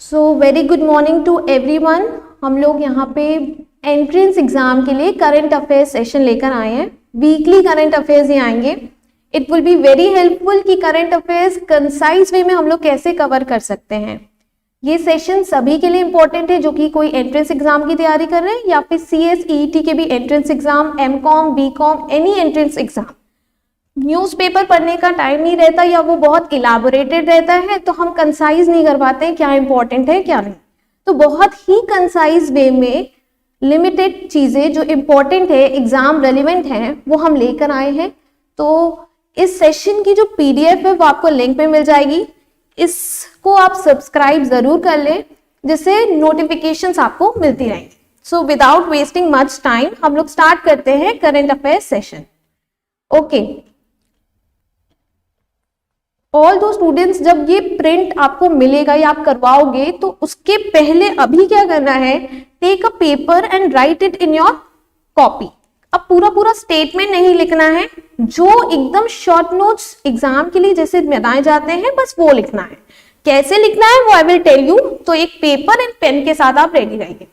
So very good morning to everyone. हम लोग यहाँ पे एंट्रेंस एग्जाम के लिए करंट अफेयर्स सेशन लेकर आए हैं। वीकली करंट अफेयर्स ही आएंगे। It will be very helpful कि करंट अफेयर्स कंसाइज वे में हम लोग कैसे कवर कर सकते हैं। ये सेशन सभी के लिए इंपॉर्टेंट है जो कि कोई एंट्रेंस एग्जाम की तैयारी कर रहे हैं या फिर CSET के भी entrance exam, MCOM, BCOM, any entrance exam. Newspaper पढ़ने का टाइम नहीं रहता या वो बहुत इलाबोरेटेड रहता है तो हम कंसाइज नहीं कर पाते क्या इंपॉर्टेंट है क्या नहीं। तो बहुत ही कंसाइज वे में लिमिटेड चीजें जो इंपॉर्टेंट है, एग्जाम रेलिवेंट है, वो हम लेकर आए हैं। तो इस सेशन की जो PDF है वो आपको लिंक पे मिल जाएगी। इसको आप सब्सक्राइब जरूर कर लें जिससे नोटिफिकेशंस आपको मिलती रहेंगी। So without wasting much time हम लोग स्टार्ट करते हैं current affairs session. Okay, all दो स्टूडेंट्स, जब ये प्रिंट आपको मिलेगा या आप करवाओगे तो उसके पहले अभी क्या करना है, take a paper and write it in your copy. अब पूरा स्टेटमेंट नहीं लिखना है, जो एकदम शॉर्ट नोट्स एग्जाम के लिए जैसे बनाए जाते हैं बस वो लिखना है। कैसे लिखना है वो आई विल टेल यू। तो एक पेपर एंड पेन के साथ आप रेडी रहिए।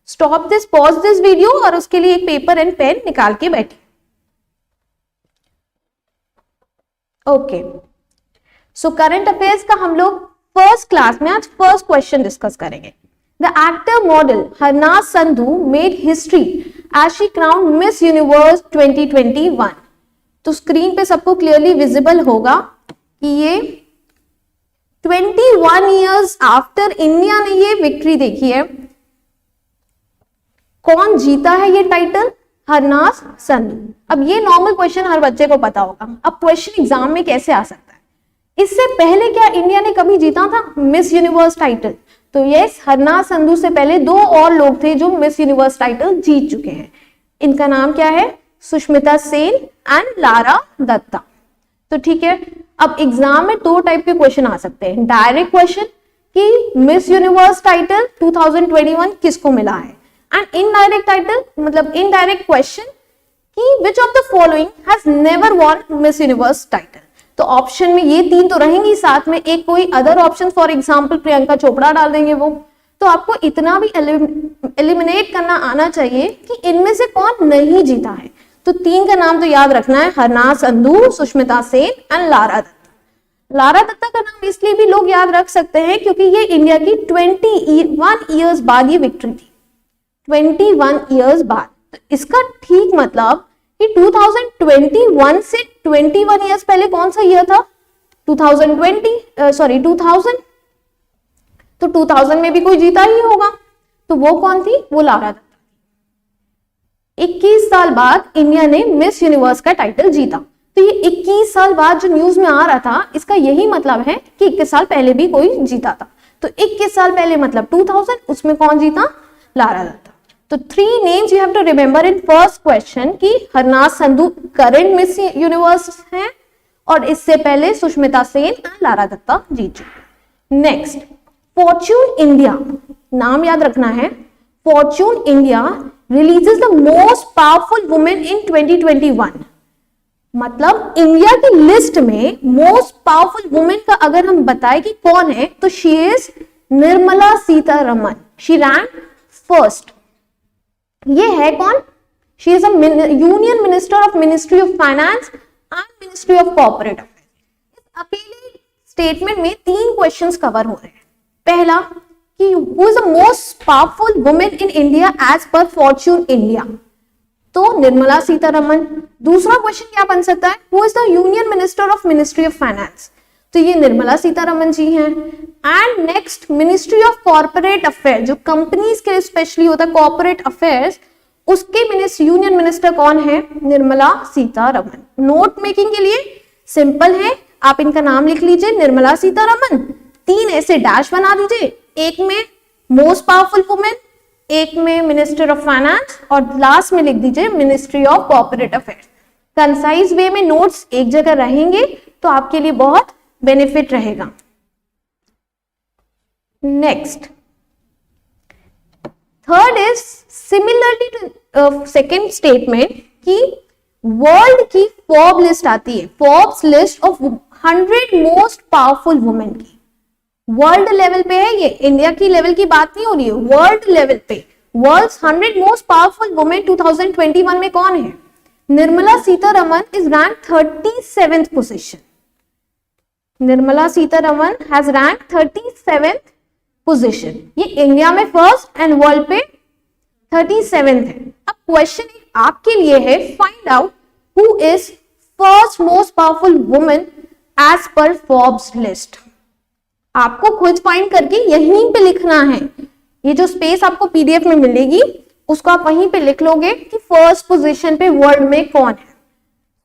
Stop this, pause this video और उसके लिए एक पेपर एंड पेन निकाल के बैठिए। ओके, सो करंट अफेयर्स का हम लोग फर्स्ट क्लास में आज फर्स्ट क्वेश्चन डिस्कस करेंगे। The actor model Harnaaz Sandhu made history as she crowned Miss Universe 2021। तो स्क्रीन पे सबको क्लियरली विजिबल होगा कि ये 21 इयर्स आफ्टर इंडिया ने ये विक्ट्री देखी है। कौन जीता है ये टाइटल? हरनाज संधू। अब ये नॉर्मल क्वेश्चन हर बच्चे को पता होगा। अब क्वेश्चन एग्जाम में कैसे आ सकता है? इससे पहले क्या इंडिया ने कभी जीता था मिस यूनिवर्स टाइटल? तो यस, हरनाज संधू से पहले दो और लोग थे जो मिस यूनिवर्स टाइटल जीत चुके हैं। इनका नाम क्या है? सुष्मिता सेन एंड लारा दत्ता। तो ठीक है, अब एग्जाम में दो टाइप के क्वेश्चन आ सकते हैं। डायरेक्ट क्वेश्चन कि मिस यूनिवर्स टाइटल 2021 किसको मिला है, एंड इनडायरेक्ट टाइटल मतलब इनडायरेक्ट क्वेश्चन कि which of the following has never won Miss Universe title. तो ऑप्शन में ये तीन तो रहेंगी, साथ में एक कोई other option, for example Priyanka Chopra डाल देंगे वो। तो आपको इतना भी एलिमिनेट करना आना चाहिए कि इनमें से कौन नहीं जीता है। तो तीन का नाम तो याद रखना है, हरनाज संधू, सुष्मिता सेन एंड लारा दत्ता। लारा दत्ता का नाम इसलिए भी लोग याद रख सकते हैं क्योंकि ये इंडिया की 21 ईयर्स बाद ये विक्ट्री थी। 21 ईयर्स बाद। तो इसका ठीक मतलब कि 2021 से 21 ईयर्स पहले कौन सा ईयर था? 2000। तो 2000 में भी कोई जीता ही होगा। तो वो कौन थी? वो लारा दत्ता। 21 साल बाद इंडिया ने मिस यूनिवर्स का टाइटल जीता। तो ये 21 साल बाद जो न्यूज में आ रहा था, इसका यही मतलब है कि 21 साल पहले भी कोई जीता था। तो 21 साल पहले मतलब 2000, उसमें कौन जीता? लारा दत्ता। तो 3 names you have to remember in first question कि Harnaaz Sandhu current miss universe हैं और इससे पहले सुष्मिता सेन और लारा दत्ता जीत चुके। नेक्स्ट, फॉर्च्यून इंडिया, नाम याद रखना है। Fortune India releases the most powerful women इन 2021। मतलब इंडिया की लिस्ट में मोस्ट पावरफुल वुमेन का अगर हम बताएं कि कौन है तो she is Nirmala Sitharaman. She rank first. ये है कौन? She is a union minister of ministry of finance and ministry of corporate affairs. अकेले स्टेटमेंट में 3 क्वेश्चंस कवर हो रहे हैं। पहला कि who is the most powerful women in India as per Fortune India, तो निर्मला सीतारमण। दूसरा क्वेश्चन क्या बन सकता है? Who is the union minister of ministry of finance, तो ये निर्मला सीतारमण जी हैं। And next, ministry of corporate affair, जो कंपनीज के स्पेशली होता है कॉर्पोरेट अफेयर्स, उसके यूनियन मिनिस्टर कौन है? निर्मला सीतारमण। नोट मेकिंग के लिए सिंपल है, आप इनका नाम लिख लीजिए निर्मला सीतारमण, 3 ऐसे डैश बना दीजिए, एक में मोस्ट पावरफुल वुमेन, एक में मिनिस्टर ऑफ फाइनेंस और लास्ट में लिख दीजिए ministry of corporate affairs. Concise way में नोट्स एक जगह रहेंगे तो आपके लिए बहुत बेनिफिट रहेगा। Next, third is similarly to second statement कि वर्ल्ड की फोर्ब्स लिस्ट आती है, Forbes list of 100 most powerful women की। वर्ल्ड लेवल पे है, ये इंडिया की लेवल की बात नहीं हो रही है, वर्ल्ड लेवल पे वर्ल्ड्स 100 मोस्ट पावरफुल वुमेन 2021 में कौन है? Nirmala Sitharaman is rank 37th position. Nirmala Sitharaman has rank 37th position. ये इंडिया में फर्स्ट एंड वर्ल्ड पे 37th है। अब क्वेश्चन आपके लिए है, find out who is first most powerful women as per Forbes list. आपको खुद फाइंड करके यहीं पे लिखना है, ये जो स्पेस आपको पीडीएफ में मिलेगी उसको आप वहीं पे लिख लोगे कि फर्स्ट पोजीशन पे वर्ल्ड में कौन है।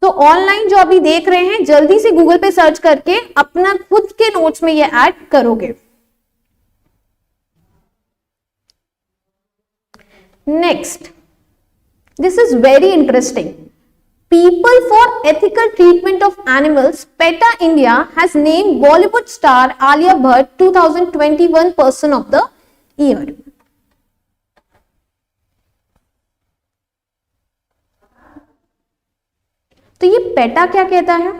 तो ऑनलाइन जो अभी देख रहे हैं जल्दी से गूगल पे सर्च करके अपना खुद के नोट्स में ये ऐड करोगे। Next, this is very interesting. People for Ethical Treatment of Animals, PETA India has named Bollywood star Alia Bhatt 2021 Person of the Year. तो ये PETA क्या कहता है?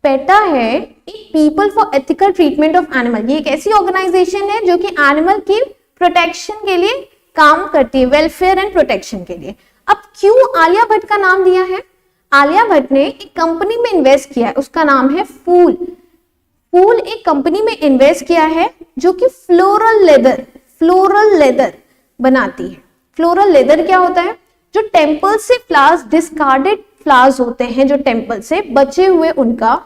PETA है एक People for Ethical Treatment of Animal। ये एक ऐसी ऑर्गेनाइजेशन है जो कि एनिमल की प्रोटेक्शन के लिए काम करती है, वेलफेयर एंड प्रोटेक्शन के लिए। अब क्यों आलिया भट्ट का नाम दिया है? आलिया भट्ट ने एक कंपनी में इन्वेस्ट किया है, उसका नाम है फूल। फूल एक कंपनी में इन्वेस्ट किया है जो कि फ्लोरल लेदर बनाती है। फ्लोरल लेदर क्या होता है? जो टेम्पल से फ्लावर्स, डिस्कार्डेड फ्लावर्स होते हैं जो टेम्पल से बचे हुए, उनका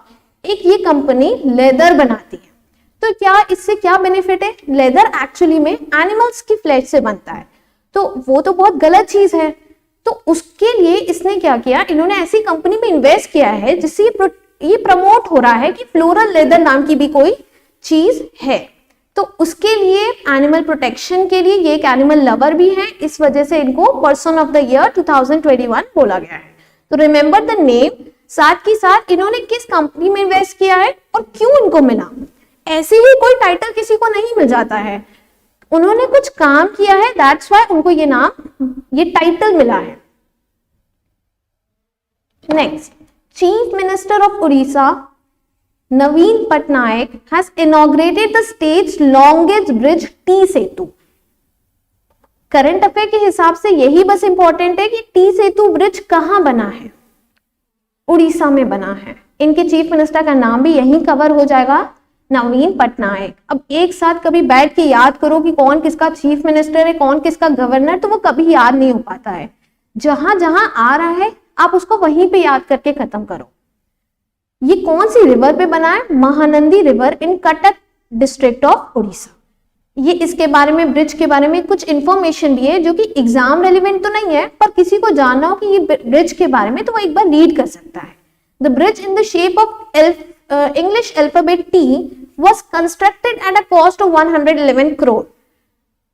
एक ये कंपनी लेदर बनाती है। तो क्या इससे क्या बेनिफिट है? लेदर एक्चुअली में एनिमल्स की फ्लैश से बनता है, तो वो तो बहुत गलत चीज है। तो उसके लिए इसने क्या किया, इन्होंने ऐसी कंपनी में इन्वेस्ट किया है जिससे ये प्रमोट हो रहा है कि फ्लोरल लेदर नाम की भी कोई चीज है। तो उसके लिए एनिमल प्रोटेक्शन के लिए ये एक एनिमल लवर भी है, इस वजह से इनको पर्सन ऑफ द ईयर 2021 बोला गया है। तो रिमेंबर द नेम, साथ ही साथ इन्होंने किस कंपनी में इन्वेस्ट किया है और क्यों इनको मिला। ऐसे ही कोई टाइटल किसी को नहीं मिल जाता है, उन्होंने कुछ काम किया है, दैट्स व्हाई उनको ये नाम, ये टाइटल मिला है। Next, chief minister of Orissa Naveen Patnaik has inaugurated the states longest bridge T Setu. Current affair के हिसाब से यही बस इंपॉर्टेंट है कि टी सेतु ब्रिज कहां बना है? उड़ीसा में बना है। इनके चीफ मिनिस्टर का नाम भी यहीं कवर हो जाएगा, नवीन पटनायक। अब एक साथ कभी बैठ के याद करो कि कौन किसका चीफ मिनिस्टर है, कौन किसका गवर्नर, तो वो कभी याद नहीं हो पाता है। जहां जहां आ रहा है आप उसको वहीं पे याद करके खत्म करो। ये कौन सी रिवर पे बना है? Mahanadi river in Cuttack district of Orissa. ये इसके बारे में, ब्रिज के बारे में कुछ इंफॉर्मेशन भी है जो कि एग्जाम रेलिवेंट तो नहीं है, पर किसी को जानना हो कि ये ब्रिज के बारे में तो वो एक बार रीड कर सकता है। The bridge in the shape of English alphabet T was constructed at a cost of 111 crore.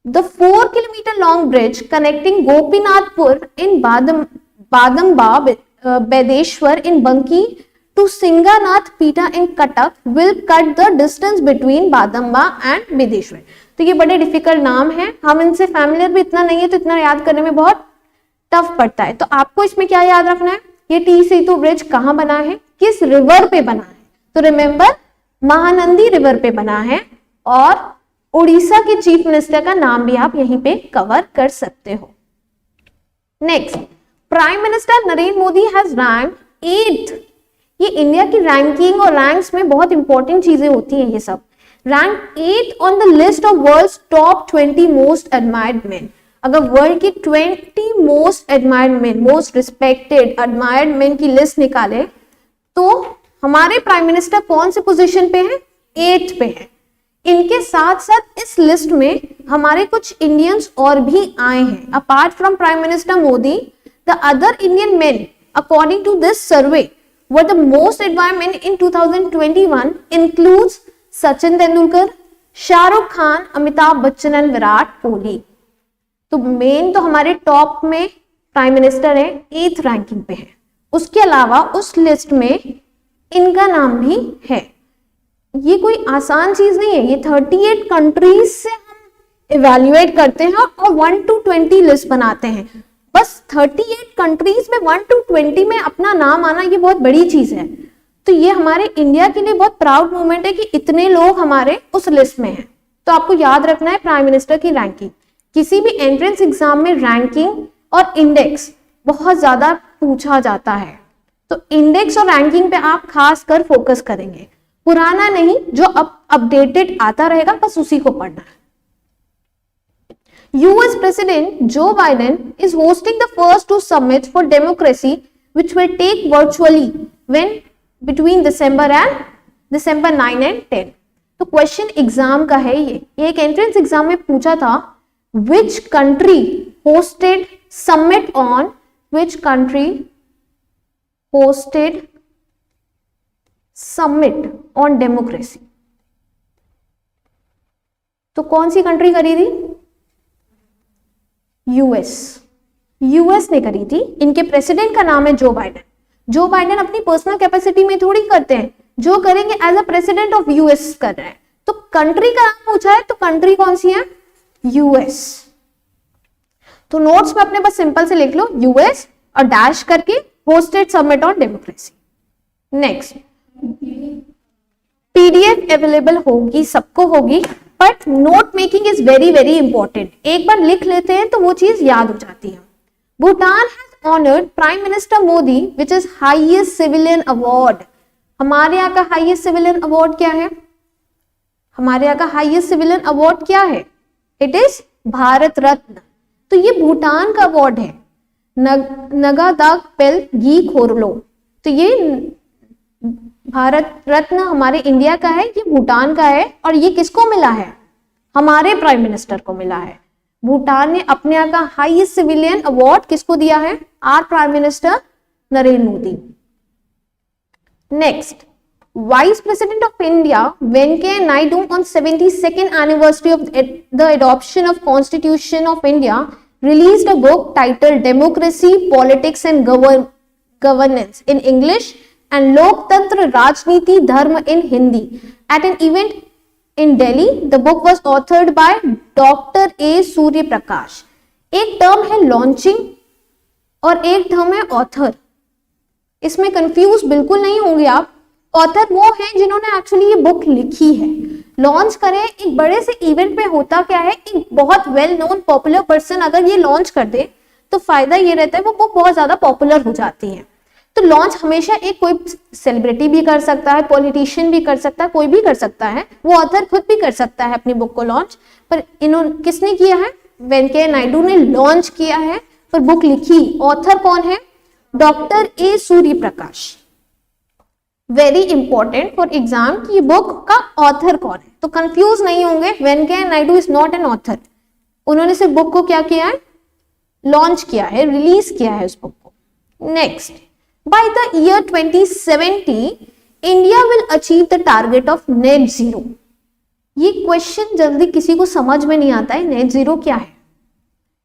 The 4-kilometer long bridge connecting Gopinathpur in Badamba, Bedeshwar in Banki to Singanath Pita in Cuttack will cut the distance between Badamba and Bedeshwar. तो ये बड़े difficult नाम है, हम इनसे familiar भी इतना नहीं है, तो इतना याद करने में बहुत टफ पड़ता है। तो आपको इसमें क्या याद रखना है? ये टी सेतु ब्रिज कहाँ बना है, किस रिवर पे बना है? तो रिमेंबर, महानंदी रिवर पे बना है, और उड़ीसा के चीफ मिनिस्टर का नाम भी आप यहीं पे कवर कर सकते हो। Next, prime minister Narendra Modi has rank 8th। ये इंडिया की रैंकिंग और रैंक्स में बहुत इंपॉर्टेंट चीजें होती हैं ये सब। Rank 8th on the list of world's top 20 most admired men. अगर वर्ल्ड की 20 most admired men, most respected admired men की लिस्ट निकाले तो हमारे प्राइम मिनिस्टर कौन से पोजीशन पे हैं? 8th पे हैं। इनके साथ साथ इस लिस्ट में हमारे कुछ इंडियंस और भी आए हैं। Apart from prime minister Modi, the other Indian men according to this survey were the most admired men in 2021 includes Sachin Tendulkar, Shahrukh Khan, Amitabh Bachchan and Virat Kohli. तो मेन तो हमारे टॉप में प्राइम मिनिस्टर है, 8th रैंकिंग पे है। उसके अलावा उस लिस्ट में इनका नाम भी है। ये कोई आसान चीज नहीं है, ये 38 कंट्रीज से हम इवैल्यूएट करते हैं और 1 to 20 लिस्ट बनाते हैं। बस 38 कंट्रीज में 1 to 20 में अपना नाम आना ये बहुत बड़ी चीज है। तो ये हमारे इंडिया के लिए बहुत प्राउड मोमेंट है कि इतने लोग हमारे उस लिस्ट में हैं। तो आपको याद रखना है प्राइम मिनिस्टर की रैंकिंग। किसी भी एंट्रेंस एग्जाम में रैंकिंग और इंडेक्स बहुत ज्यादा पूछा जाता है, तो इंडेक्स और रैंकिंग पे आप खास कर फोकस करेंगे, पुराना नहीं, जो अपडेटेड आता रहेगा बस उसी को पढ़ना है। US President Joe Biden is hosting the first two summits for democracy which will take virtually when between December 9 and 10। तो क्वेश्चन एग्जाम का है, ये एक एंट्रेंस एग्जाम में पूछा था, which country hosted summit on, which country hosted summit on democracy। तो कौन सी कंट्री करी थी? यूएस ने करी थी। इनके प्रेसिडेंट का नाम है जो बाइडेन। जो बाइडेन अपनी पर्सनल कैपेसिटी में थोड़ी करते हैं, जो करेंगे as a president of US कर रहे हैं। तो कंट्री का नाम पूछा है, तो कंट्री कौन सी है? यूएस। तो नोट्स में अपने बस सिंपल से लिख लो यूएस और डैश करके hosted summit on democracy. Next, PDF available होगी, सबको होगी, but note making is very very important. एक बार लिख लेते हैं तो वो चीज याद हो जाती है। Bhutan has honoured prime minister Modi which is highest civilian award. हमारे यहाँ का हाईएस्ट सिविलियन अवार्ड क्या है? हमारे यहाँ का हाईएस्ट सिविलियन अवार्ड क्या है? It is Bharat Ratna. तो ये भूटान का अवार्ड है, नगादागपेल गीखोरलो। तो ये भारत रत्न हमारे इंडिया का है, ये भूटान का है, और ये किसको मिला है? हमारे प्राइम मिनिस्टर को मिला है। भूटान ने अपने यहाँ का हाईएस्ट सिविलियन अवार्ड किसको दिया है? Are prime minister Narendra Modi. Next, vice president of India Venkaiah Naidu on 72nd anniversary of the adoption of constitution of India released a book titled Democracy, Politics and Governance in English and Loktantra Rajniti Dharma in Hindi at an event in Delhi. The book was authored by Dr. A. Surya Prakash। एक term है launching और एक term है author, इसमें confuse बिल्कुल नहीं होंगे आप। ऑथर वो हैं जिन्होंने एक्चुअली ये बुक लिखी है। लॉन्च करें एक बड़े से इवेंट में होता क्या है, एक बहुत वेल नोन पॉपुलर पर्सन अगर ये लॉन्च कर दे तो फायदा ये रहता है वो बुक बहुत ज्यादा पॉपुलर हो जाती है। तो लॉन्च हमेशा एक कोई सेलिब्रिटी भी कर सकता है, पॉलिटिशियन भी कर सकता है, कोई भी कर सकता है, वो ऑथर खुद भी कर सकता है अपनी बुक को लॉन्च। पर इन्होंने किसने किया है? वेंकैया नायडू ने लॉन्च किया है, पर बुक लिखी ऑथर कौन है? Doctor A Surya Prakash. Very important for exam की बुक का ऑथर कौन है, तो कंफ्यूज नहीं होंगे। Venkaiah Naidu is not an author, उन्होंने सिर्फ बुक को क्या किया है? लॉन्च किया है, रिलीज किया है उस बुक को। Next, by the year 2070 India will achieve the target of net zero. ये क्वेश्चन जल्दी किसी को समझ में नहीं आता है, नेट जीरो क्या है।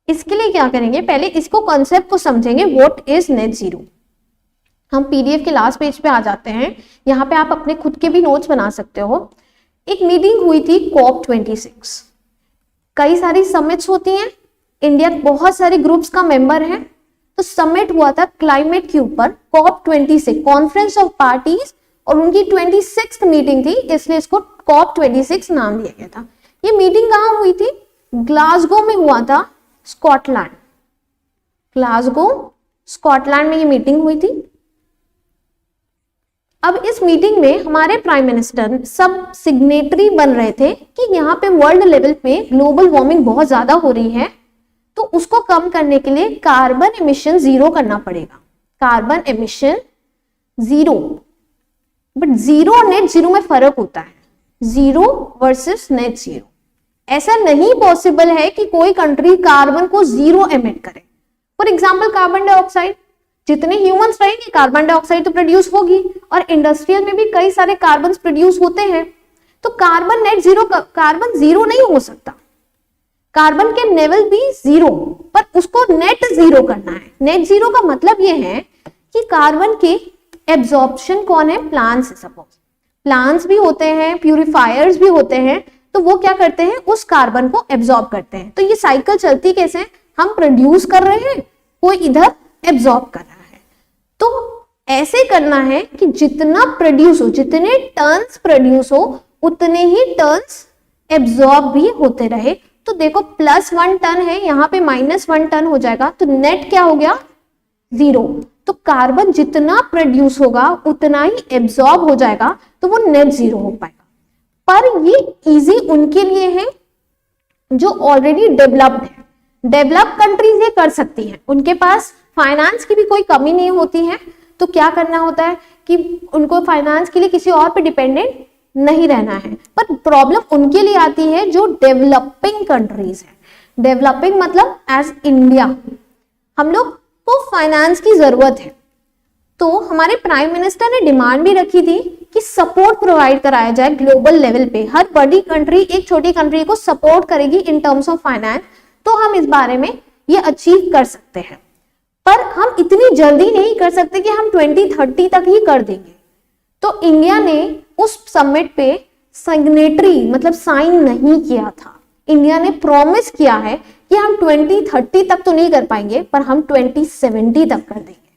इसके लिए क्या करेंगे, पहले इसको कॉन्सेप्ट को समझेंगे, व्हाट इज नेट जीरो। हम पीडीएफ के लास्ट पेज पे आ जाते हैं, यहाँ पे आप अपने खुद के भी नोट्स बना सकते हो। एक मीटिंग हुई थी COP26, कई सारी समिट्स होती हैं, इंडिया बहुत सारे ग्रुप्स का मेंबर है, तो समिट हुआ था क्लाइमेट के ऊपर COP26, कॉन्फ्रेंस ऑफ पार्टीज, और उनकी 26th मीटिंग थी, इसलिए इसको COP26 नाम दिया गया था। ये मीटिंग कहाँ हुई थी? ग्लासगो में हुआ था, स्कॉटलैंड। ग्लासगो स्कॉटलैंड में ये मीटिंग हुई थी। अब इस मीटिंग में हमारे प्राइम मिनिस्टर सब सिग्नेटरी बन रहे थे कि यहाँ पे वर्ल्ड लेवल पे ग्लोबल वार्मिंग बहुत ज्यादा हो रही है, तो उसको कम करने के लिए कार्बन एमिशन जीरो करना पड़ेगा। Carbon emission zero, but zero और नेट जीरो में फर्क होता है, जीरो वर्सेस नेट जीरो। ऐसा नहीं पॉसिबल है कि कोई कंट्री कार्बन को जीरो एमिट करे। फॉर एग्जाम्पल कार्बन डाइऑक्साइड, जितने ह्यूमंस रहेंगे कार्बन डाइऑक्साइड तो प्रोड्यूस होगी, और इंडस्ट्रियल में भी कई सारे कार्बन प्रोड्यूस होते हैं। तो carbon net zero, carbon zero नहीं हो सकता, कार्बन के लेवल भी जीरो, पर उसको नेट जीरो करना है। नेट जीरो का मतलब ये है कि कार्बन के एब्जॉर्प्शन कौन है? प्लांट्स। सपोज प्लांट्स भी होते हैं, प्यूरिफायर्स भी होते हैं, तो वो क्या करते हैं? उस कार्बन को एब्जॉर्ब करते हैं। तो ये साइकिल चलती कैसे? हम प्रोड्यूस कर रहे हैं, कोई इधर एब्जॉर्ब कर रहा है। तो ऐसे करना है कि जितना प्रोड्यूस हो, जितने टर्न्स प्रोड्यूस हो, उतने ही टर्न्स एब्जॉर्ब भी होते रहे। तो देखो +1 टन है, यहाँ पे -1 टन हो जाएगा, तो नेट क्या हो गया 0। तो कार्बन जितना प्रोड्यूस होगा उतना ही एब्जॉर्ब हो जाएगा, तो वो नेट 0 हो पाएगा। पर ये इजी उनके लिए है जो ऑलरेडी डेवलप्ड है। डेवलप कंट्रीज ये कर सकती हैं, उनके पास फाइनेंस की भी कोई कमी नहीं होती है। तो क्या करना होता है कि उनको फाइनेंस के लिए किसी और पे डिपेंडेंट नहीं रहना है। पर प्रॉब्लम उनके लिए आती है जो डेवलपिंग कंट्रीज है। डेवलपिंग मतलब एज इंडिया हम लोग को फाइनेंस की जरूरत है। तो हमारे प्राइम मिनिस्टर ने डिमांड भी रखी थी कि सपोर्ट प्रोवाइड कराया जाए ग्लोबल लेवल पे। हर बड़ी कंट्री एक छोटी कंट्री को सपोर्ट करेगी इन टर्म्स ऑफ फाइनेंस, तो हम इस बारे में ये अचीव कर सकते हैं। पर हम इतनी जल्दी नहीं कर सकते कि हम 2030 तक ही कर देंगे। तो इंडिया ने उस समिट पे सिग्नेटरी मतलब साइन नहीं किया था। इंडिया ने प्रॉमिस किया है कि हम 2030 तक तो नहीं कर पाएंगे, पर हम 2070 तक कर देंगे,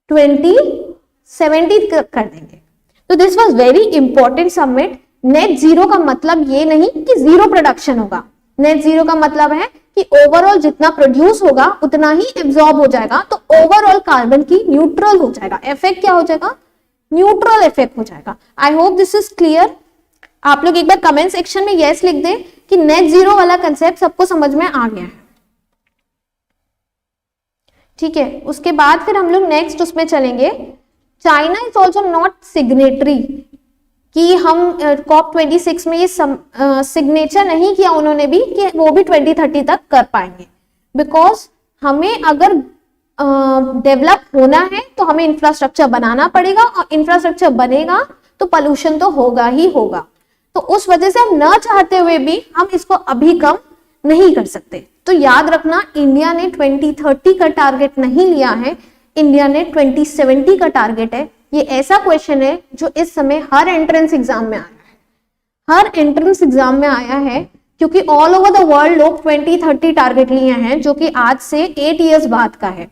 2070 तक कर देंगे। तो this was very important summit. Net zero का मतलब ये नहीं कि जीरो प्रोडक्शन होगा। नेट जीरो का मतलब है कि ओवरऑल जितना प्रोड्यूस होगा उतना ही एब्जॉर्ब हो जाएगा, तो ओवरऑल कार्बन की न्यूट्रल हो जाएगा। इफेक्ट क्या हो जाएगा, न्यूट्रल इफेक्ट हो जाएगा। I hope this is clear. आप लोग एक बार कमेंट सेक्शन में यस लिख दें कि नेट जीरो वाला कंसेप्ट सबको समझ में आ गया है। ठीक है, उसके बाद फिर हम लोग नेक्स्ट उसमें चलेंगे। China is also not signatory, कि हम COP26 में ये सिग्नेचर नहीं किया उन्होंने भी कि वो भी 2030 तक कर पाएंगे। बिकॉज हमें अगर डेवलप होना है तो हमें इंफ्रास्ट्रक्चर बनाना पड़ेगा, और इंफ्रास्ट्रक्चर बनेगा तो पोल्यूशन तो होगा ही होगा। तो उस वजह से हम न चाहते हुए भी हम इसको अभी कम नहीं कर सकते। तो याद रखना, इंडिया ने 2030 का टारगेट नहीं लिया है, इंडिया ने 2070 का टारगेट है। ये ऐसा क्वेश्चन है जो इस समय हर एंट्रेंस एग्जाम में आया है, हर एंट्रेंस एग्जाम में आया है, क्योंकि ऑल ओवर द वर्ल्ड लोग 2030 टारगेट लिए हैं जो कि आज से 8 इयर्स बाद का है।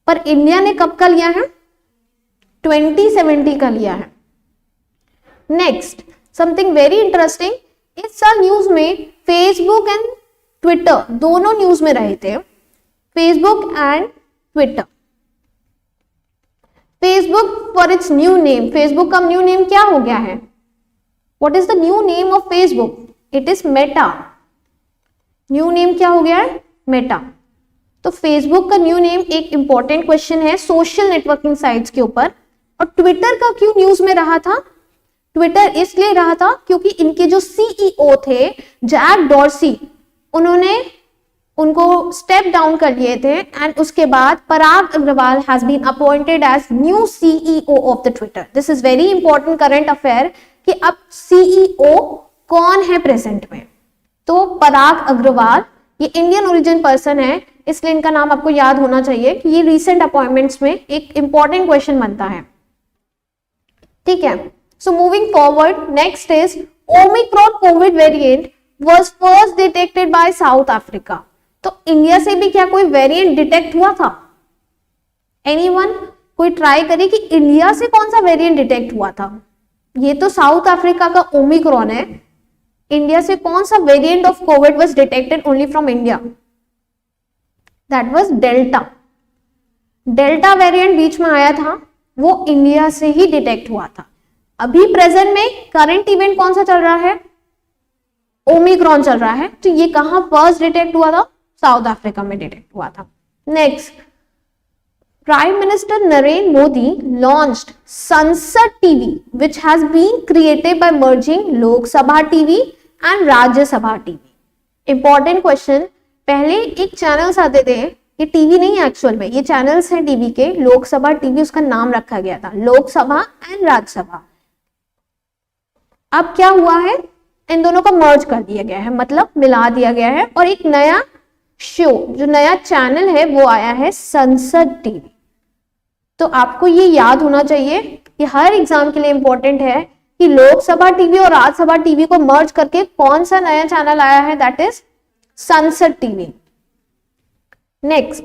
पर इंडिया ने कब का लिया है, 2070 का लिया है। नेक्स्ट समथिंग वेरी इंटरेस्टिंग, इस साल न्यूज में फेसबुक एंड ट्विटर दोनों न्यूज में रहे थे। Facebook and Twitter. Facebook for its new name, Facebook का न्यू नेम क्या हो गया है? What is the new name of Facebook? It is Meta. New name क्या हो गया है? मेटा। तो फेसबुक का न्यू नेम एक इंपॉर्टेंट क्वेश्चन है सोशल नेटवर्किंग साइट्स के ऊपर। और ट्विटर का क्यों न्यूज में रहा था? ट्विटर इसलिए रहा था क्योंकि इनके जो सीईओ थे जैक डॉर्सी, उन्होंने उनको स्टेप डाउन कर लिए थे, एंड उसके बाद Parag Agrawal has been appointed as new CEO of the Twitter. This is very important current affair कि अब सीईओ कौन है प्रेजेंट में। तो पराग अग्रवाल ये इंडियन ओरिजिन पर्सन है, इसलिए इनका नाम आपको याद होना चाहिए कि ये रिसेंट अपॉइंटमेंट्स में एक इंपॉर्टेंट क्वेश्चन बनता है। ठीक है, so moving forward, next is Omicron Covid variant was first detected by south Africa. तो इंडिया से भी क्या कोई वेरिएंट डिटेक्ट हुआ था? एनीवन कोई ट्राई करे कि इंडिया से कौन सा वेरिएंट डिटेक्ट हुआ था? ये तो साउथ अफ्रीका का ओमिक्रॉन है। इंडिया से कौन सा variant of Covid was detected only from India? That was delta. Delta variant बीच में आया था, वो इंडिया से ही डिटेक्ट हुआ था। अभी प्रेजेंट में करंट इवेंट कौन सा चल रहा है? ओमिक्रॉन चल रहा है। तो ये कहां फर्स्ट डिटेक्ट हुआ था? साउथ अफ्रीका में डिटेक्ट हुआ था। Next, prime minister Narendra Modi launched Sansad TV which has been created by merging Lok Sabha TV and Rajya Sabha TV. Important question, पहले एक चैनल्स आते थे, ये टीवी नहीं है एक्चुअल में, ये चैनल्स हैं टीवी के। लोकसभा टीवी उसका नाम रखा गया था, लोकसभा एंड राज्यसभा। अब क्या हुआ है, इन दोनों को मर्ज कर दिया गया है, मतलब मिला दिया गया है, और एक नया शो जो नया चैनल है वो आया है संसद टीवी। तो आपको ये याद होना चाहिए कि हर एग्जाम के लिए इंपॉर्टेंट है कि लोकसभा टीवी और राज्यसभा टीवी को मर्ज करके कौन सा नया चैनल आया है, दैट इज संसद TV. Next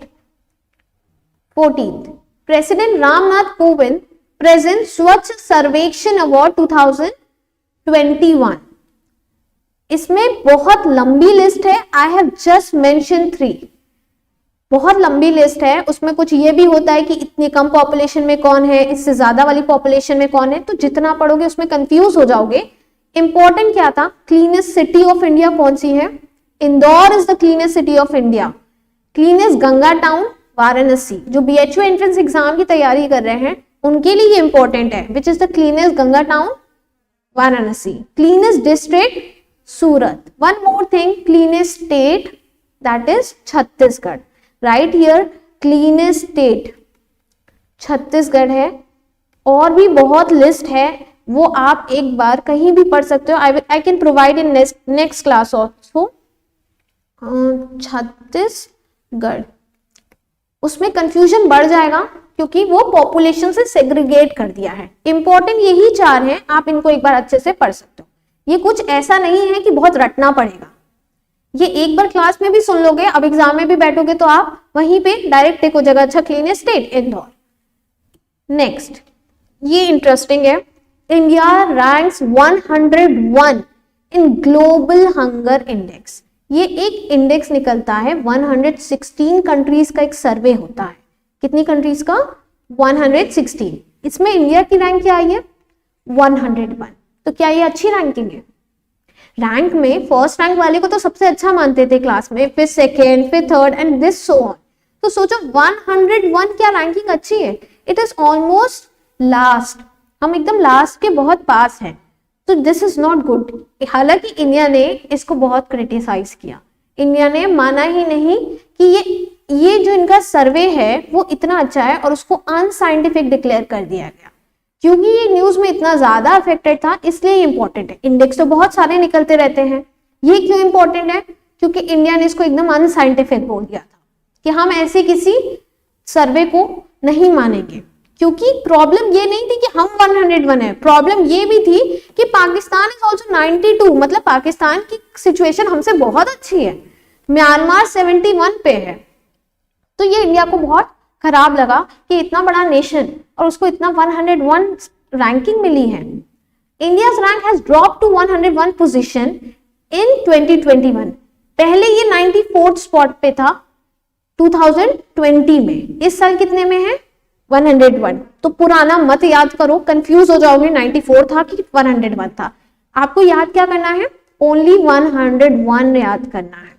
14th, president Ramnath Kovind present स्वच्छ सर्वेक्षण अवार्ड 2021। इसमें बहुत लंबी लिस्ट है, आई हैव जस्ट मेंशन 3। बहुत लंबी लिस्ट है, उसमें कुछ ये भी होता है कि इतनी कम पॉपुलेशन में कौन है, इससे ज्यादा वाली पॉपुलेशन में कौन है, तो जितना पढ़ोगे उसमें कंफ्यूज हो जाओगे। इंपॉर्टेंट क्या था, क्लीनेस्ट सिटी ऑफ इंडिया कौन सी है, Indore is the cleanest city of India. Cleanest Ganga town Varanasi. जो BHU एंट्रेंस एग्जाम की तैयारी कर रहे हैं उनके लिए ये इंपॉर्टेंट है, which is the cleanest Ganga town Varanasi. Cleanest district Surat. One more thing, cleanest state that is Chhattisgarh. Right here cleanest state Chhattisgarh है। और भी बहुत लिस्ट है, वो आप एक बार कहीं भी पढ़ सकते हो। I can provide in next class also. Chhattisgarh, उसमें कंफ्यूजन बढ़ जाएगा क्योंकि वो पॉपुलेशन से सेग्रीगेट कर दिया है। इंपॉर्टेंट यही 4 हैं, आप इनको एक बार अच्छे से पढ़ सकते हो। ये कुछ ऐसा नहीं है कि बहुत रटना पड़ेगा, ये एक बार क्लास में भी सुन लोगे, अब एग्जाम में भी बैठोगे तो आप वहीं पे डायरेक्ट टेक हो जाएगा। अच्छा, क्लीनेस्ट स्टेट इंदौर। नेक्स्ट, ये इंटरेस्टिंग है, India ranks 101 in global hunger index. ये एक इंडेक्स निकलता है, 116 कंट्रीज का एक सर्वे होता है। कितनी कंट्रीज का, 116। इसमें इंडिया की रैंक क्या आई है, 101। तो क्या ये अच्छी रैंकिंग है? रैंक में फर्स्ट रैंक वाले को तो सबसे अच्छा मानते थे क्लास में, फिर सेकेंड, फिर third and this so on. तो सोचो 101 क्या रैंकिंग अच्छी है? इट इज ऑलमोस्ट लास्ट, हम एकदम लास्ट के बहुत पास हैं। तो दिस इज नॉट गुड। हालांकि इंडिया ने इसको बहुत क्रिटिसाइज किया, इंडिया ने माना ही नहीं कि ये जो इनका सर्वे है वो इतना अच्छा है और उसको अनसाइंटिफिक डिक्लेयर कर दिया गया। क्योंकि ये न्यूज में इतना ज्यादा अफेक्टेड था इसलिए इंपॉर्टेंट है। इंडेक्स तो बहुत सारे निकलते रहते हैं, ये क्यों इंपॉर्टेंट है? क्योंकि इंडिया ने इसको एकदम अनसाइंटिफिक बोल दिया था कि हम ऐसे किसी सर्वे को नहीं मानेंगे। क्योंकि प्रॉब्लम ये नहीं थी कि हम 101 है, प्रॉब्लम ये भी थी कि पाकिस्तान इज ऑल्सो 92, मतलब पाकिस्तान की सिचुएशन हमसे बहुत अच्छी है, म्यांमार 71 पे है। तो ये इंडिया को बहुत खराब लगा कि इतना बड़ा नेशन और उसको इतना 101 रैंकिंग मिली है। India's rank has drop to 101 position in 2021। पहले ये 94th स्पॉट पे था 2020 में, इस साल कितने में है, 101। तो पुराना मत याद करो, कंफ्यूज हो जाओगे 94 था कि 101 था। आपको याद क्या करना है, ओनली 101 याद करना है।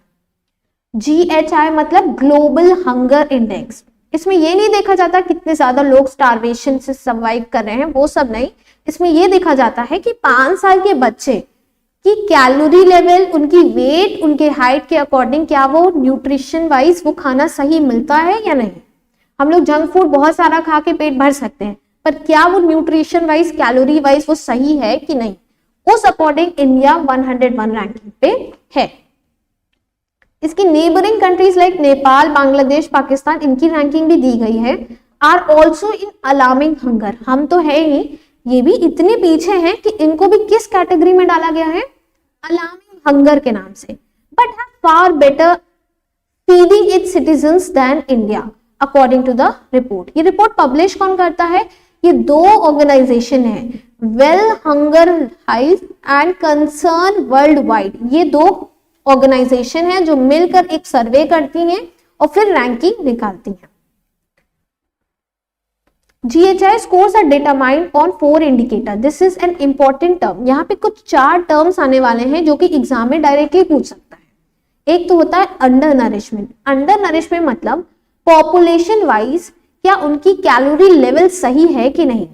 GHI मतलब ग्लोबल हंगर इंडेक्स। इसमें ये नहीं देखा जाता कितने ज्यादा लोग स्टारवेशन से सर्वाइव कर रहे हैं, वो सब नहीं। इसमें ये देखा जाता है कि 5 साल के बच्चे की कैलोरी लेवल, उनकी वेट, उनके हाइट के अकॉर्डिंग क्या वो न्यूट्रिशन वाइज वो खाना सही मिलता है या नहीं। हम लोग जंक फूड बहुत सारा खा के पेट भर सकते हैं, पर क्या वो न्यूट्रिशन वाइज, कैलोरी वाइज वो सही है कि नहीं, उस अकॉर्डिंग इंडिया 101 रैंकिंग पे है। इसकी neighbouring countries like Nepal, Bangladesh, Pakistan, इनकी रैंकिंग भी दी गई है। Are also in alarming hunger. हम तो है ही, ये भी इतने पीछे हैं कि इनको भी किस कैटेगरी में डाला गया है, अलार्मिंग हंगर के नाम से। But have far better feeding its citizens than India according to the report. ये रिपोर्ट पब्लिश कौन करता है, ये 2 ऑर्गेनाइजेशन है, well hunger health and concern world wide. ये 2 ऑर्गेनाइजेशन है जो मिलकर एक सर्वे करती हैं और फिर रैंकिंग निकालती हैं। GHI scores are determined on 4 indicator. This is an important term. यहाँ पे कुछ 4 टर्म्स आने वाले हैं जो कि एग्जाम में डायरेक्टली पूछ सकता है। एक तो होता है अंडर नरिशमेंट। अंडर नरिशमेंट मतलब पॉपुलेशन वाइज क्या उनकी कैलोरी लेवल सही है कि नहीं,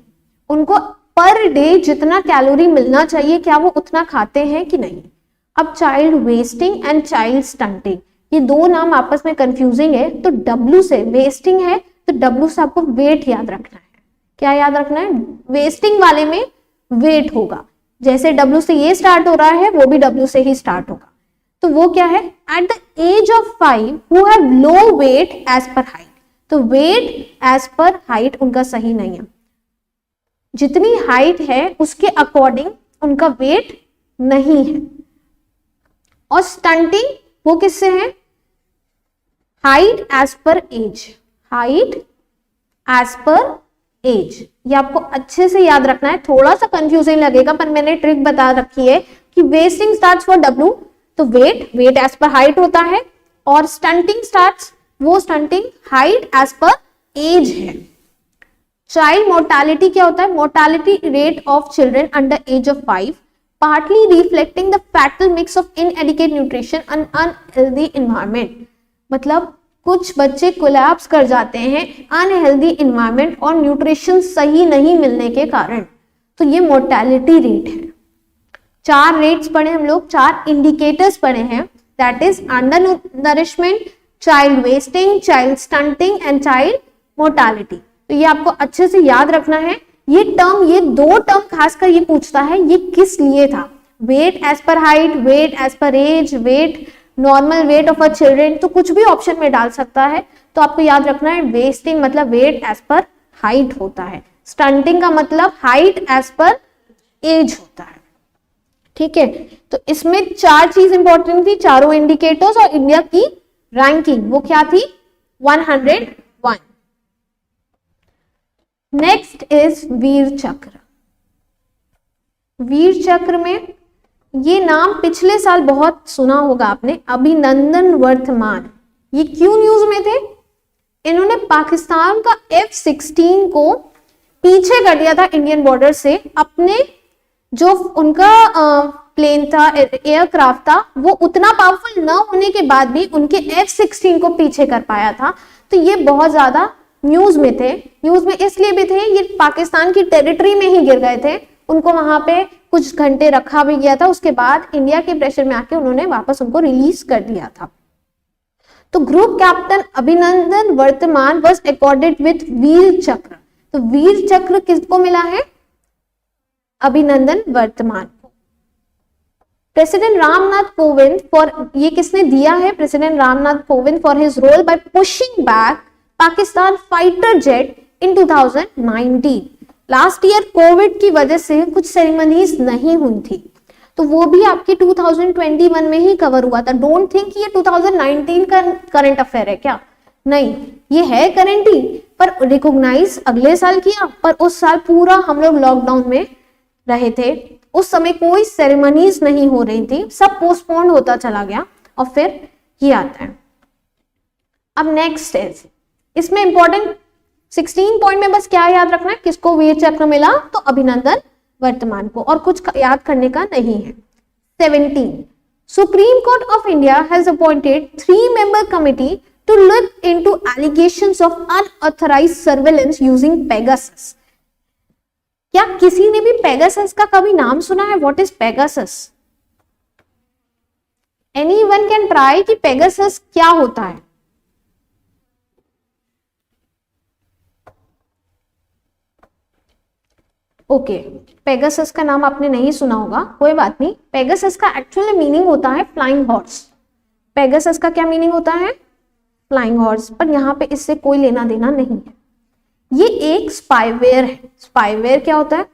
उनको पर डे जितना कैलोरी मिलना चाहिए क्या वो उतना खाते हैं कि नहीं। अब child wasting and child stunting, ये 2 नाम आपस में कंफ्यूजिंग है। तो W से वेस्टिंग है तो W से आपको वेट याद रखना है। क्या याद रखना है, वेस्टिंग वाले में वेट होगा, जैसे W से ये स्टार्ट हो रहा है वो भी W से ही स्टार्ट होगा। तो वो क्या है, at the age of 5 who have low weight as per height. तो वेट एज पर हाइट उनका सही नहीं है, जितनी हाइट है उसके अकॉर्डिंग उनका वेट नहीं है। और स्टंटिंग वो किससे है, height as per age, height as per age. ये आपको अच्छे से याद रखना है, थोड़ा सा कंफ्यूजिंग लगेगा पर मैंने ट्रिक बता रखी है कि वेस्टिंग स्टार्ट्स फॉर W, तो वेट एज पर हाइट होता है, और स्टंटिंग स्टार्ट्स, वो stunting height as per age है। चाइल्ड मोर्टालिटी क्या होता है? Mortality rate of children under age of 5, partly reflecting the fatal mix of inadequate nutrition and unhealthy environment. मतलब कुछ बच्चे कोलैप्स कर जाते हैं अनहेल्दी एनवायरनमेंट और न्यूट्रिशन सही नहीं मिलने के कारण, तो ये मोर्टेलिटी रेट है। 4 रेट्स पढ़े हम लोग, 4 इंडिकेटर्स पढ़े हैं, that is under nourishment, child wasting, child stunting and child mortality. तो ये आपको अच्छे से याद रखना है। ये 2 टर्म खासकर ये पूछता है, ये किस लिए था? Weight as per height, weight as per age, weight normal weight of a children, तो कुछ भी ऑप्शन में डाल सकता है। तो आपको याद रखना है वेस्टिंग मतलब वेट एज पर हाइट होता है, स्टंटिंग का मतलब हाइट एज पर एज होता है। ठीक है, तो इसमें 4 चीज इंपॉर्टेंट थी, चारों इंडिकेटर्स, और इंडिया की रैंकिंग वो क्या थी? 101। नेक्स्ट इज वीर चक्र। वीर चक्र में ये नाम पिछले साल बहुत सुना होगा आपने, अभिनंदन वर्तमान। ये क्यों न्यूज में थे? इन्होंने पाकिस्तान का F-16 को पीछे कर दिया था इंडियन बॉर्डर से। अपने जो उनका प्लेन था, एयरक्राफ्ट था, वो उतना पावरफुल न होने के बाद भी उनके F-16 को पीछे कर पाया था। तो ये बहुत ज्यादा न्यूज में थे। न्यूज में इसलिए भी थे, ये पाकिस्तान की टेरिटरी में ही गिर गए थे, उनको वहां पे कुछ घंटे रखा भी गया था, उसके बाद इंडिया के प्रेशर में आके उन्होंने वापस उनको रिलीज कर दिया था। तो ग्रुप कैप्टन अभिनंदन वर्तमान वाज अकॉर्डेड विद वीर चक्र। तो वीर चक्र किसको मिला है? अभिनंदन वर्तमान को। प्रेसिडेंट रामनाथ कोविंद फॉर, ये किसने दिया है? President Ramnath Kovind for his role by pushing back Pakistan fighter jet in 2019। Last year covid की वजह से कुछ सेरेमनीज नहीं हुई थी, तो वो भी आपके 2021 में ही कवर हुआ था। डोंट थिंक ये 2019 का करंट अफेयर है क्या, नहीं, ये है करंट ही, पर रिकॉग्नाइज अगले साल किया, पर उस साल पूरा हम लोग लॉकडाउन में रहे थे, उस समय कोई सेरेमनीज नहीं हो रही थी, सब पोस्टपोन होता चला गया, और फिर ये आता है। अब नेक्स्ट इज, इसमें इंपॉर्टेंट 16 पॉइंट में बस क्या याद रखना है, किसको वीर चक्र मिला? तो अभिनंदन वर्तमान को, और कुछ याद करने का नहीं है। 17, supreme court of India has appointed 3-member committee to look into allegations of unauthorised surveillance using Pegasus. क्या किसी ने भी पेगासस का कभी नाम सुना है? What is Pegasus? Anyone can try कि पेगासस क्या होता है? ओके, पेगासस का नाम आपने नहीं सुना होगा, कोई बात नहीं। पेगासस का एक्चुअल मीनिंग होता है फ्लाइंग हॉर्स। पेगासस का क्या मीनिंग होता है? फ्लाइंग हॉर्स, पर यहाँ पे इससे कोई लेना देना नहीं है। ये एक स्पाईवेयर है। स्पाईवेयर क्या होता है?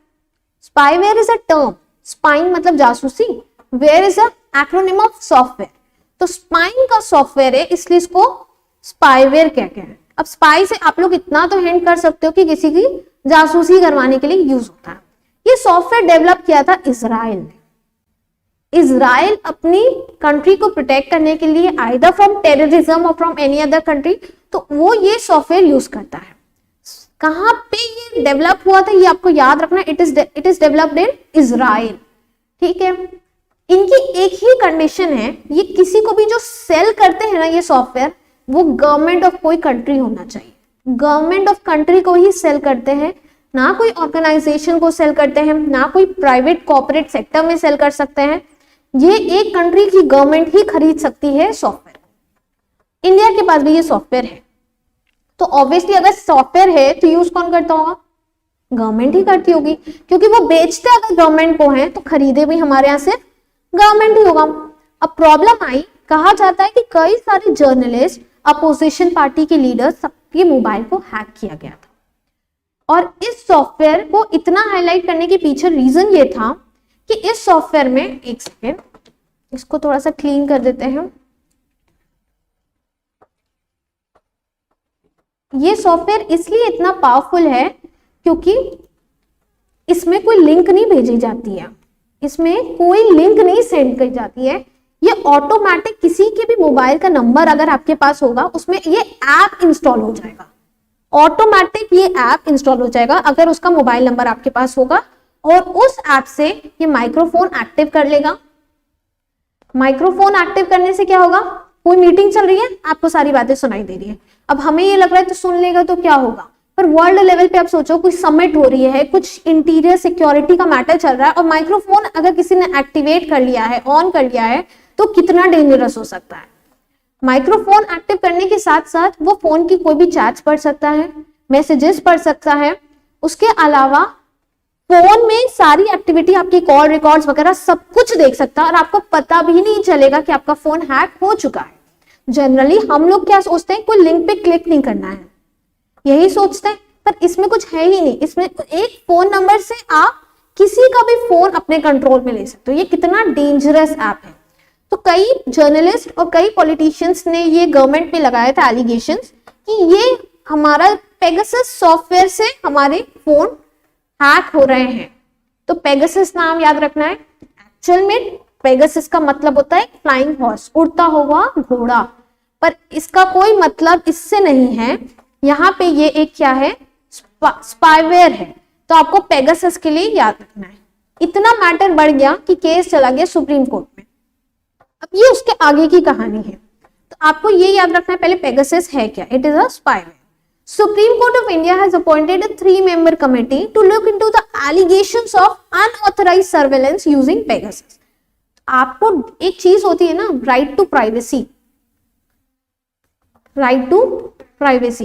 Spyware is a term, spy मतलब जासूसी, ware is a acronym of software. तो स्पाइन का सॉफ्टवेयर है, इसलिए इसको स्पाईवेयर कहते हैं। अब स्पाई से आप लोग इतना तो हिंट कर सकते हो कि किसी की जासूसी करवाने के लिए यूज होता है। ये सॉफ्टवेयर डेवलप किया था इजराइल ने। इजराइल अपनी कंट्री को प्रोटेक्ट करने के लिए आइदर फ्रॉम टेररिज्म और फ्रॉम एनी अदर कंट्री, तो वो ये सॉफ्टवेयर यूज करता है। कहां पे ये डेवलप हुआ था ये आपको याद रखना, it is developed in Israel. ठीक है, इनकी एक ही कंडीशन है, ये किसी को भी जो सेल करते हैं ना ये सॉफ्टवेयर, वो गवर्नमेंट ऑफ कोई कंट्री होना चाहिए। गवर्नमेंट ऑफ कंट्री को ही सेल करते हैं, ना कोई ऑर्गेनाइजेशन को सेल करते हैं, ना कोई प्राइवेट कॉर्पोरेट सेक्टर में सेल कर सकते हैं। ये एक कंट्री की गवर्नमेंट ही खरीद सकती है सॉफ्टवेयर। इंडिया के पास भी ये सॉफ्टवेयर है, तो ऑब्वियसली अगर सॉफ्टवेयर है तो यूज कौन करता होगा? गवर्नमेंट ही करती होगी, क्योंकि वो बेचते अगर गवर्नमेंट को है तो खरीदे भी हमारे यहाँ से गवर्नमेंट ही होगा। अब प्रॉब्लम आई, कहा जाता है कि कई सारे जर्नलिस्ट, अपोजिशन पार्टी के लीडर, सबके मोबाइल को हैक किया गया था, और इस सॉफ्टवेयर को इतना हाईलाइट करने के पीछे रीजन ये था कि इस सॉफ्टवेयर में, एक सेकेंड इसको थोड़ा सा क्लीन कर देते हैं। ये सॉफ्टवेयर इसलिए इतना पावरफुल है क्योंकि इसमें कोई लिंक नहीं भेजी जाती है, इसमें कोई लिंक नहीं सेंड की जाती है। ये ऑटोमेटिक किसी के भी मोबाइल का नंबर अगर आपके पास होगा उसमें ये ऐप इंस्टॉल हो जाएगा, ऑटोमेटिक ये ऐप इंस्टॉल हो जाएगा अगर उसका मोबाइल नंबर आपके पास होगा, और उस ऐप से ये माइक्रोफोन एक्टिव कर लेगा। माइक्रोफोन एक्टिव करने से क्या होगा, कोई मीटिंग चल रही है, आपको सारी बातें सुनाई दे रही है, अब हमें ये लग रहा है तो सुन लेगा तो क्या होगा, पर वर्ल्ड लेवल पे आप सोचो कुछ समिट हो रही है, कुछ इंटीरियर सिक्योरिटी का मैटर चल रहा है और माइक्रोफोन अगर किसी ने एक्टिवेट कर लिया है, ऑन कर लिया है, तो कितना डेंजरस हो सकता है। माइक्रोफोन एक्टिव करने के साथ साथ वो फोन की कोई भी चैट्स पढ़ सकता है, मैसेजेस पढ़ सकता है, उसके अलावा फोन में सारी एक्टिविटी, आपकी कॉल रिकॉर्ड्स वगैरह सब कुछ देख सकता है और आपको पता भी नहीं चलेगा कि आपका फोन हैक हो चुका है। जनरली हम लोग क्या सोचते हैं, कोई लिंक पे क्लिक नहीं करना है, यही सोचते हैं, पर इसमें कुछ है ही नहीं। इसमें एक फोन नंबर से आप किसी का भी फोन अपने कंट्रोल में ले सकते हो। ये कितना डेंजरस ऐप है। तो कई जर्नलिस्ट और कई पॉलिटिशियंस ने ये गवर्नमेंट पे लगाया था एलिगेशंस कि ये हमारा पेगासस सॉफ्टवेयर से हमारे फोन हैक हो रहे हैं। तो पेगासस नाम याद रखना है। एक्चुअल में पेगासस का मतलब होता है फ्लाइंग हॉर्स, उड़ता हुआ घोड़ा, पर इसका कोई मतलब इससे नहीं है। यहाँ पे ये एक क्या है, स्पाईवेयर है। तो आपको पेगासस के लिए याद रखना है। इतना मैटर बढ़ गया कि केस चला गया सुप्रीम कोर्ट में। अब ये उसके आगे की कहानी है, तो आपको ये याद रखना है पहले पेगासस है क्या। It is a spyware. Supreme Court of India has appointed a 3-member committee to look into the allegations of unauthorized surveillance using Pegasus. आपको एक चीज होती है ना, right to privacy, right to privacy.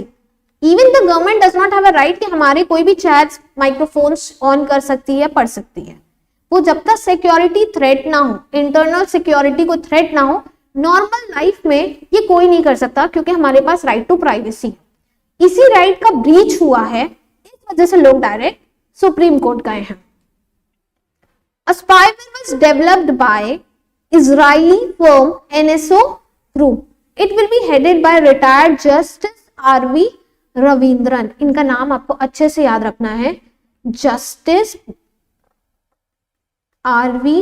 Even the government does not have a right कि हमारे कोई भी चैट्स माइक्रोफोन्स ऑन कर सकती है, पढ़ सकती है। वो जब तक सिक्योरिटी थ्रेट ना हो, इंटरनल सिक्योरिटी को थ्रेट ना हो, नॉर्मल लाइफ में ये कोई नहीं कर सकता, क्योंकि हमारे पास राइट टू प्राइवेसी। इसी राइट का ब्रीच हुआ है, इस वजह से लोग डायरेक्ट सुप्रीम कोर्ट गए हैं। A spyware was developed by Israeli firm NSO Group. It will be headed by retired Justice R.V. Ravindran. इनका नाम आपको अच्छे से याद रखना है, जस्टिस R.V.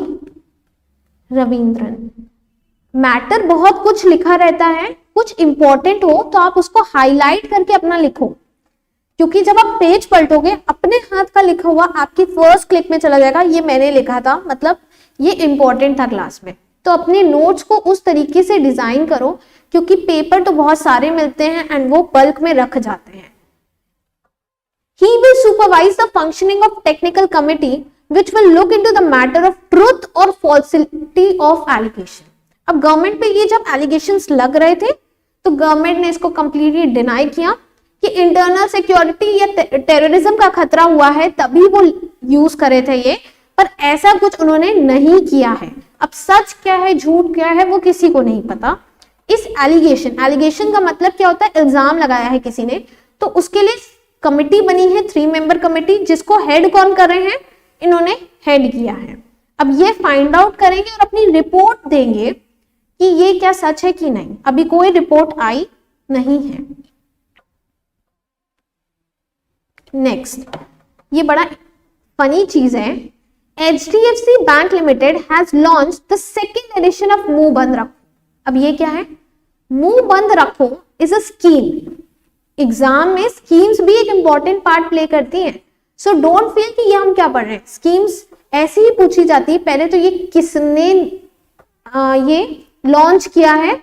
रविंद्रन। मैटर बहुत कुछ लिखा रहता है, कुछ इंपॉर्टेंट हो तो आप उसको हाईलाइट करके अपना लिखो, क्योंकि जब आप पेज पलटोगे अपने हाथ का लिखा हुआ आपकी फर्स्ट क्लिक में चला जाएगा, ये मैंने लिखा था, मतलब ये इंपॉर्टेंट था क्लास में। तो अपने नोट्स को उस तरीके से डिजाइन करो, क्योंकि पेपर तो बहुत सारे मिलते हैं एंड वो बल्क में रख जाते हैं। He will supervise the functioning of technical committee which will look into the matter of truth or falsity of allegation. अब गवर्नमेंट पे ये जब एलिगेशंस लग रहे थे तो गवर्नमेंट ने इसको कंप्लीटली डिनाई किया कि इंटरनल सिक्योरिटी या टेररिज्म का खतरा हुआ है, तभी वो यूज करे थे ये, पर ऐसा कुछ उन्होंने नहीं किया है। अब सच क्या है झूठ क्या है वो किसी को नहीं पता। इस एलिगेशन का मतलब क्या होता है, इल्जाम लगाया है किसी ने, तो उसके लिए कमिटी बनी है, 3 मेंबर कमिटी, जिसको हेड कौन कर रहे हैं, इन्होंने हेड किया है। अब ये फाइंड आउट करेंगे और अपनी रिपोर्ट देंगे कि ये क्या सच है कि नहीं। अभी कोई रिपोर्ट आई नहीं है। नेक्स्ट, ये बड़ा फनी चीज है। HDFC bank limited has launch the second edition of मुंह बंद रखो। अब ये क्या है, मुंह बंद रखो इज अ स्कीम। एग्जाम में स्कीम्स भी एक इंपॉर्टेंट पार्ट प्ले करती हैं, सो डोंट फील कि ये हम क्या पढ़ रहे हैं। स्कीम्स ऐसी ही पूछी जाती है। पहले तो ये किसने ये लॉन्च किया है,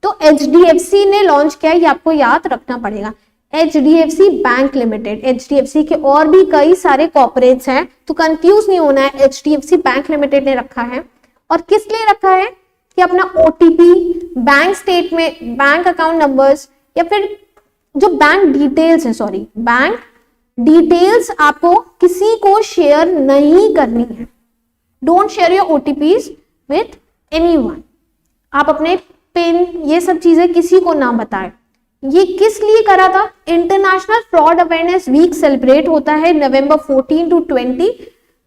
तो HDFC ने लॉन्च किया है, ये आपको याद रखना पड़ेगा। HDFC बैंक लिमिटेड, HDFC के और भी कई सारे कॉर्पोरेट्स हैं, तो कंफ्यूज नहीं होना है, HDFC बैंक लिमिटेड ने रखा है। और किस लिए रखा है कि अपना OTP, bank statement, bank account numbers या फिर जो बैंक डिटेल्स है, सॉरी बैंक डिटेल्स आपको किसी को शेयर नहीं करनी है। Don't share your OTPs with anyone. आप अपने पिन ये सब चीजें किसी को ना बताएं। ये किस लिए करा था, international fraud awareness week celebrate होता है नवंबर 14 to 20,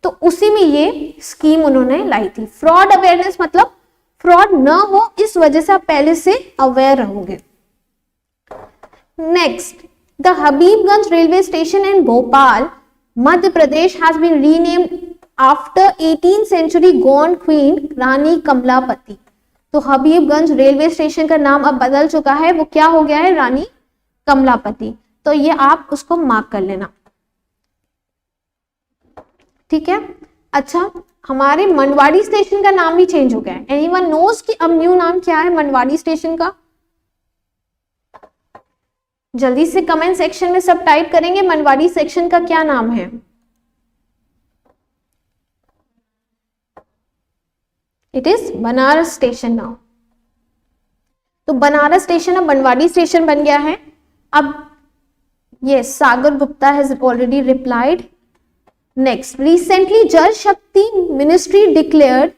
तो उसी में ये स्कीम उन्होंने लाई थी। फ्रॉड अवेयरनेस मतलब फ्रॉड ना हो, इस वजह से आप पहले से अवेयर रहोगे। Next, the Habibganj railway station in Bhopal Madhya Pradesh has been renamed after 18th century Gond queen Rani Kamlapati. तो हबीबगंज रेलवे स्टेशन का नाम अब बदल चुका है, वो क्या हो गया है, रानी कमलापति। तो ये आप उसको मार्क कर लेना, ठीक है। अच्छा, हमारे मंडवाड़ी स्टेशन का नाम भी चेंज हो गया है। एनीवन नोज कि अब न्यू नाम क्या है मंडवाड़ी स्टेशन का? जल्दी से कमेंट सेक्शन में सब टाइप करेंगे, मंडवाड़ी सेक्शन का क्या नाम है? It is Banaras station now. तो बनारस स्टेशन अब बनवाड़ी स्टेशन बन गया है। अब ये Sagar Gupta has already replied. Next, recently Jal Shakti ministry declared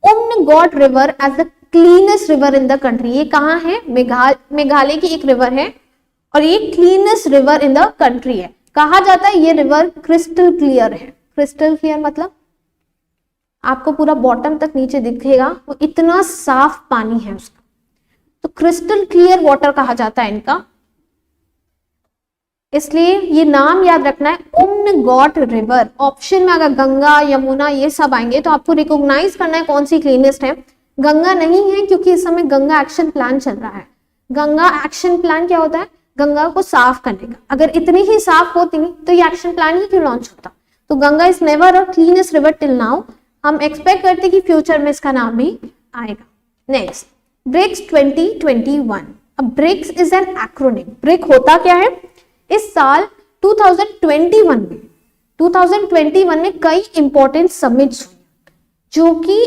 Umngot river as the cleanest river in the country. ये कहाँ है? मेघालय की एक रिवर है और ये cleanest river in the country है। कहा जाता है ये रिवर क्रिस्टल क्लियर है। क्रिस्टल क्लियर मतलब आपको पूरा बॉटम तक नीचे दिखेगा, वो इतना साफ पानी है उसका, तो क्रिस्टल क्लियर वाटर कहा जाता है इनका। इसलिए ये नाम याद रखना है, उम्नगौट रिवर। ऑप्शन में अगर गंगा, यमुना ये सब आएंगे तो आपको रिकॉग्नाइज करना है कौन सी क्लीनेस्ट है। गंगा नहीं है क्योंकि इस समय गंगा एक्शन प्लान चल रहा है। गंगा एक्शन प्लान क्या होता है? गंगा को साफ करने का। अगर इतनी ही साफ होती तो ये एक्शन प्लान ही क्यों लॉन्च होता? तो Ganga is never a cleanest river till now. हम एक्सपेक्ट करते कि फ्यूचर में इसका नाम भी आएगा। Next, BRICS 2021। अब BRICS is an acronym. BRIC होता क्या है? इस साल 2021 में कई इंपॉर्टेंट समिट्स हुई जो कि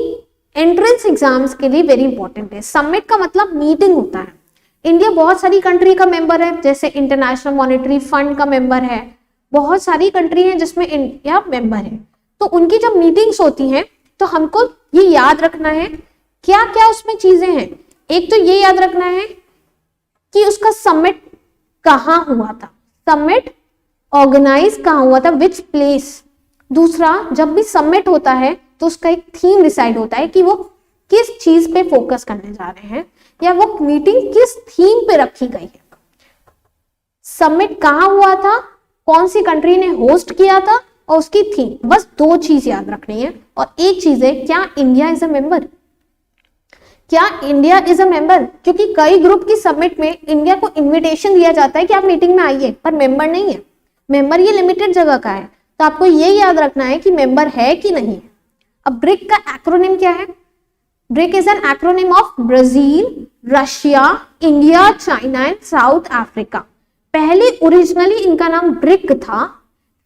एंट्रेंस एग्जाम्स के लिए वेरी इंपॉर्टेंट है। समिट का मतलब मीटिंग होता है। इंडिया बहुत सारी कंट्री का मेंबर है, जैसे इंटरनेशनल मॉनेटरी फंड का मेंबर है, बहुत सारी कंट्री है जिसमें इंडिया मेंबर है। तो उनकी जब मीटिंग्स होती हैं तो हमको ये याद रखना है क्या क्या उसमें चीजें हैं। एक तो ये याद रखना है कि उसका समिट कहाँ हुआ था, समिट ऑर्गेनाइज कहाँ हुआ था, विच प्लेस। दूसरा, जब भी समिट होता है तो उसका एक थीम डिसाइड होता है कि वो किस चीज पे फोकस करने जा रहे हैं या वो मीटिंग किस थीम पे रखी गई है। समिट कहाँ हुआ था, कौन सी कंट्री ने होस्ट किया था और उसकी थीम। बस दो चीज याद रखनी है। और एक चीज है, क्या इंडिया इज अ मेंबर? क्या इंडिया इज अ मेंबर? क्योंकि कई ग्रुप की समिट में इंडिया को इनविटेशन दिया जाता है कि आप मीटिंग में आइए, पर मेंबर नहीं है। मेंबर ये लिमिटेड जगह का है, तो आपको ये याद रखना है कि मेंबर है कि नहीं है। अब ब्रिक का एक्रोनिम क्या है? Brick is an acronym of Brazil, Russia, India, China and south Africa. पहले ओरिजिनली इनका नाम ब्रिक था,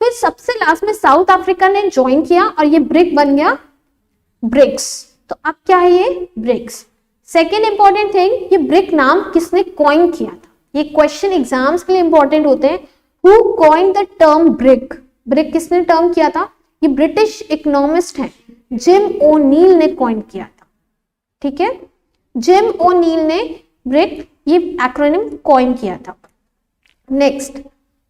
फिर सबसे लास्ट में साउथ अफ्रीका ने ज्वाइन किया और ये ब्रिक बन गया ब्रिक्स। तो अब क्या है ये? ब्रिक्स। सेकेंड इंपॉर्टेंट थिंग, ये ब्रिक नाम किसने कॉइन किया था? ये क्वेश्चन एग्जाम्स के लिए इंपॉर्टेंट होते हैं। Who coin the term BRIC? BRIC किसने टर्म किया था? ये ब्रिटिश इकोनॉमिस्ट है, जिम ओनील ने कॉइन किया था। ठीक है, जिम ओनील ने ब्रिक ये एक्रोनिम कॉइन किया था। Next,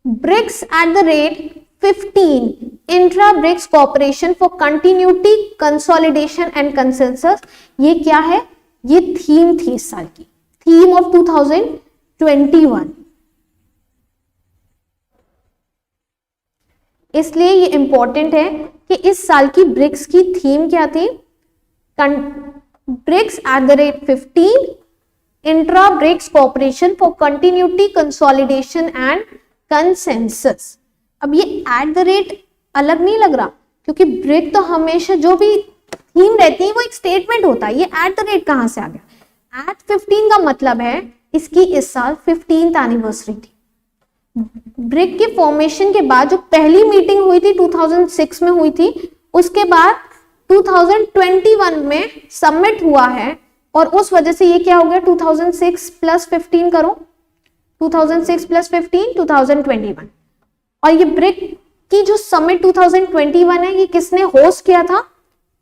BRICS at the rate 15 intra BRICS cooperation for continuity, consolidation and consensus. ये क्या है? ये थीम थी इस साल की, थीम ऑफ 2021। इसलिए ये इंपॉर्टेंट है कि इस साल की ब्रिक्स की थीम क्या थी? BRICS at the rate 15 intra BRICS cooperation for continuity, consolidation and consensus. अब ये एट द रेट अलग नहीं लग रहा, क्योंकि ब्रिक तो हमेशा जो भी थीम रहती है वो एक स्टेटमेंट होता है। ये एट द रेट कहां से आ गया? एट 15 का मतलब है इसकी इस साल 15th एनिवर्सरी थी। ब्रिक के फॉर्मेशन के बाद जो पहली मीटिंग हुई थी 2006 में हुई थी, उसके बाद 2021 में समिट हुआ है और उस वजह से ये क्या हो गया? 2006 + 15 करो, 2006 + 15 2021। और ये ब्रिक की जो समिट 2021 है, ये किसने होस्ट किया था?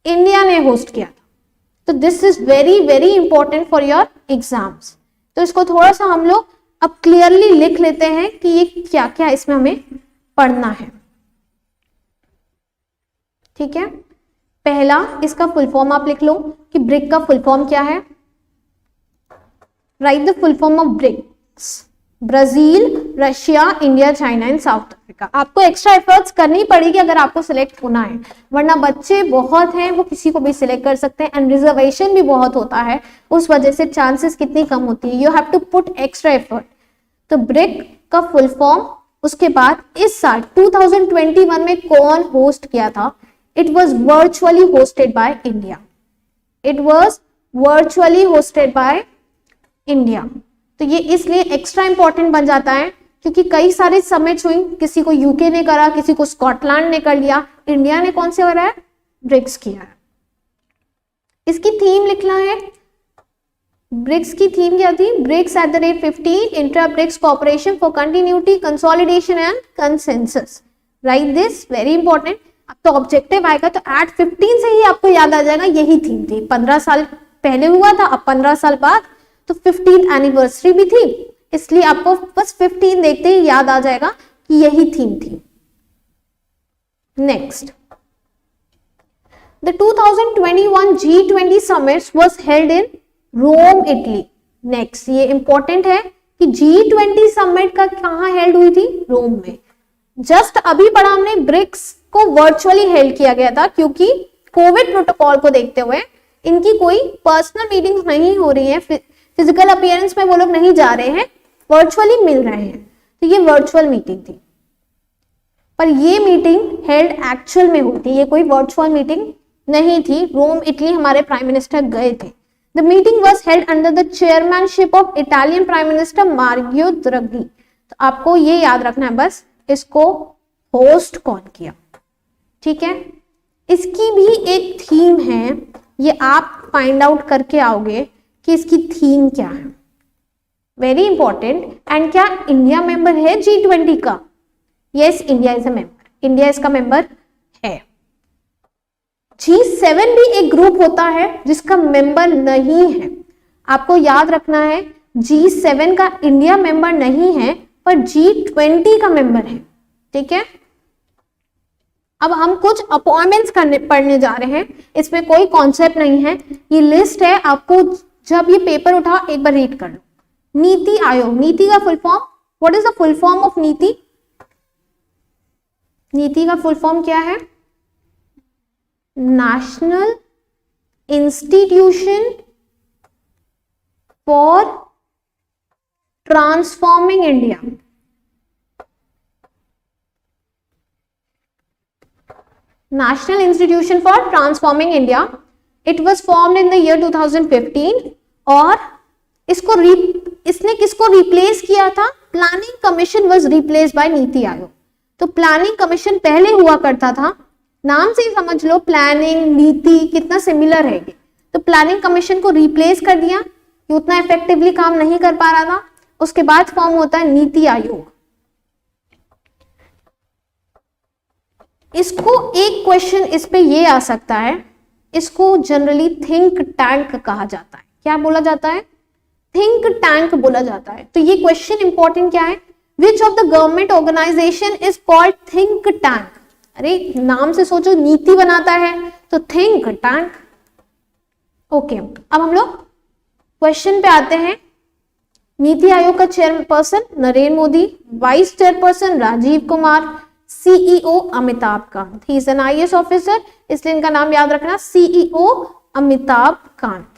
इंडिया ने होस्ट किया था। तो this is very very important for your exams. तो इसको थोड़ा सा हम लोग अब क्लियरली लिख लेते हैं कि ये क्या क्या इसमें हमें पढ़ना है। ठीक है, पहला इसका फुल फॉर्म आप लिख लो कि ब्रिक का फुल फॉर्म क्या है। Right the full form of BRICS. Brazil, Russia, India, China and south Africa. आपको एक्स्ट्रा एफर्ट्स करनी पड़ेगी अगर आपको सिलेक्ट होना है, वरना बच्चे बहुत हैं, वो किसी को भी सिलेक्ट कर सकते हैं एंड रिजर्वेशन भी बहुत होता है, उस वजह से चांसेस कितनी कम होती है। You have to put extra effort. तो ब्रिक का फुल फॉर्म, उसके बाद इस साल 2021 में कौन होस्ट किया था? It was virtually hosted by India. It was virtually hosted by India. तो ये इसलिए एक्स्ट्रा इंपॉर्टेंट बन जाता है क्योंकि कई सारे समिट्स हुई, किसी को यूके ने करा, किसी को स्कॉटलैंड ने कर लिया, इंडिया ने कौन से करा है? ब्रिक्स किया है। इसकी थीम लिखना है, ब्रिक्स की थीम क्या थी? BRICS at the rate 15 intra BRICS cooperation for continuity, consolidation and consensus. Right this, very important. अब तो ऑब्जेक्टिव आएगा तो एट 15 से ही आपको याद आ जाएगा यही थीम थी। 15 साल पहले हुआ था, अब 15 साल बाद, तो 15th एनिवर्सरी भी थी, इसलिए आपको बस 15 देखते ही याद आ जाएगा कि यही थीम थी। Next, the 2021 G20 summit was held in Rome, Italy. Next, ये इंपॉर्टेंट है कि G20 समिट का कहां हेल्ड हुई थी? रोम में। जस्ट अभी पढ़ा हमने, ब्रिक्स को वर्चुअली हेल्ड किया गया था क्योंकि कोविड प्रोटोकॉल को देखते हुए इनकी कोई पर्सनल मीटिंग्स नहीं हो रही है, फिजिकल अपीयरेंस में वो लोग नहीं जा रहे हैं, वर्चुअली मिल रहे हैं। तो ये वर्चुअल मीटिंग थी, पर ये मीटिंग हेल्ड एक्चुअल में हुई थी, ये कोई वर्चुअल मीटिंग नहीं थी। रोम, इटली हमारे प्राइम मिनिस्टर गए थे। The meeting was held under the chairmanship of Italian prime minister Mario Draghi. तो आपको ये याद रखना है बस, इसको होस्ट कौन किया, ठीक है। इसकी भी एक थीम है, ये आप फाइंड आउट करके आओगे कि इसकी थीम क्या है। Very important. एंड क्या इंडिया मेंबर है G20 का? Yes, India is a member, India इसका मेंबर है। G7 भी एक ग्रुप होता है जिसका मेंबर नहीं है। आपको याद रखना है, G7 का इंडिया मेंबर नहीं है पर G20 का मेंबर है, ठीक है। अब हम कुछ अपॉइंटमेंट्स पढ़ने जा रहे हैं, इसमें कोई कॉन्सेप्ट नहीं है, ये लिस्ट है। आपको जब ये पेपर उठाओ एक बार रीड कर लो। नीति आयोग, नीति का full form, what is the full form of नीति? नीति का फुल फॉर्म क्या है? National institution for transforming India. National Institution for Transforming India. It was formed in the year 2015 और इसने किसको रिप्लेस किया था? Planning commission was replace by NITI Aayog. तो प्लानिंग कमीशन पहले हुआ करता था, नाम से ही समझ लो प्लानिंग नीति कितना सिमिलर है। तो प्लानिंग कमीशन को रिप्लेस कर दिया, ये उतना इफेक्टिवली काम नहीं कर पा रहा था। उसके बाद फॉर्म होता है नीति आयोग। इसको एक क्वेश्चन इस पे ये आ सकता है, इसको जनरली थिंक टैंक कहा जाता है। क्या बोला जाता है? थिंक टैंक बोला जाता है। तो ये क्वेश्चन इंपॉर्टेंट क्या है? Which of the government organisation is called think tank? अरे नाम से सोचो, नीति बनाता है तो थिंक टैंक। ओके, अब हम लोग क्वेश्चन पे आते हैं। नीति आयोग का chairperson Narendra Modi, vice chairperson Rajiv Kumar, CEO Amitabh Kant. He is an IAS officer, इसलिए इनका नाम याद रखना, CEO Amitabh Kant.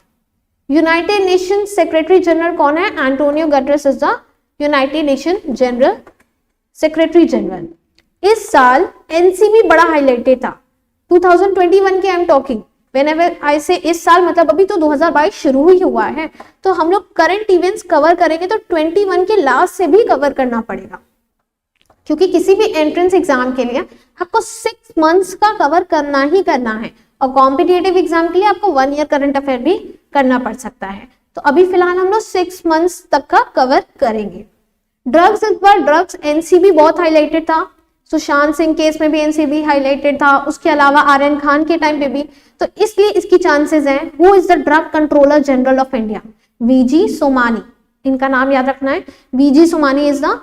United nation secretary general कौन है? Antonio Guterres is the united nation general secretary general. इस साल एनसीबी बड़ा हाईलाइटेड था, 2021 के I am talking. Whenever I say इस साल, मतलब अभी तो 2022 शुरू ही हुआ है, तो हम लोग करंट इवेंट्स कवर करेंगे तो 21 के लास्ट से भी कवर करना पड़ेगा, क्योंकि किसी भी एंट्रेंस एग्जाम के लिए आपको 6 मंथ्स का कवर करना ही करना है, और कॉम्पिटिटिव एग्जाम के लिए आपको 1 ईयर करंट अफेयर भी करना पड़ सकता है। तो अभी फिलहाल हम लोग 6 मंथ्स तक का कवर करेंगे। ड्रग्स, इस बार ड्रग्स एनसीबी बहुत हाईलाइटेड था, सुशांत सिंह केस में भी एनसीबी हाईलाइटेड था, उसके अलावा आर्यन खान के टाइम पे भी। तो इसलिए इसकी चांसेस हैं। Who is the drug controller general of India? VG Somani, इनका नाम याद रखना है, VG Somani is the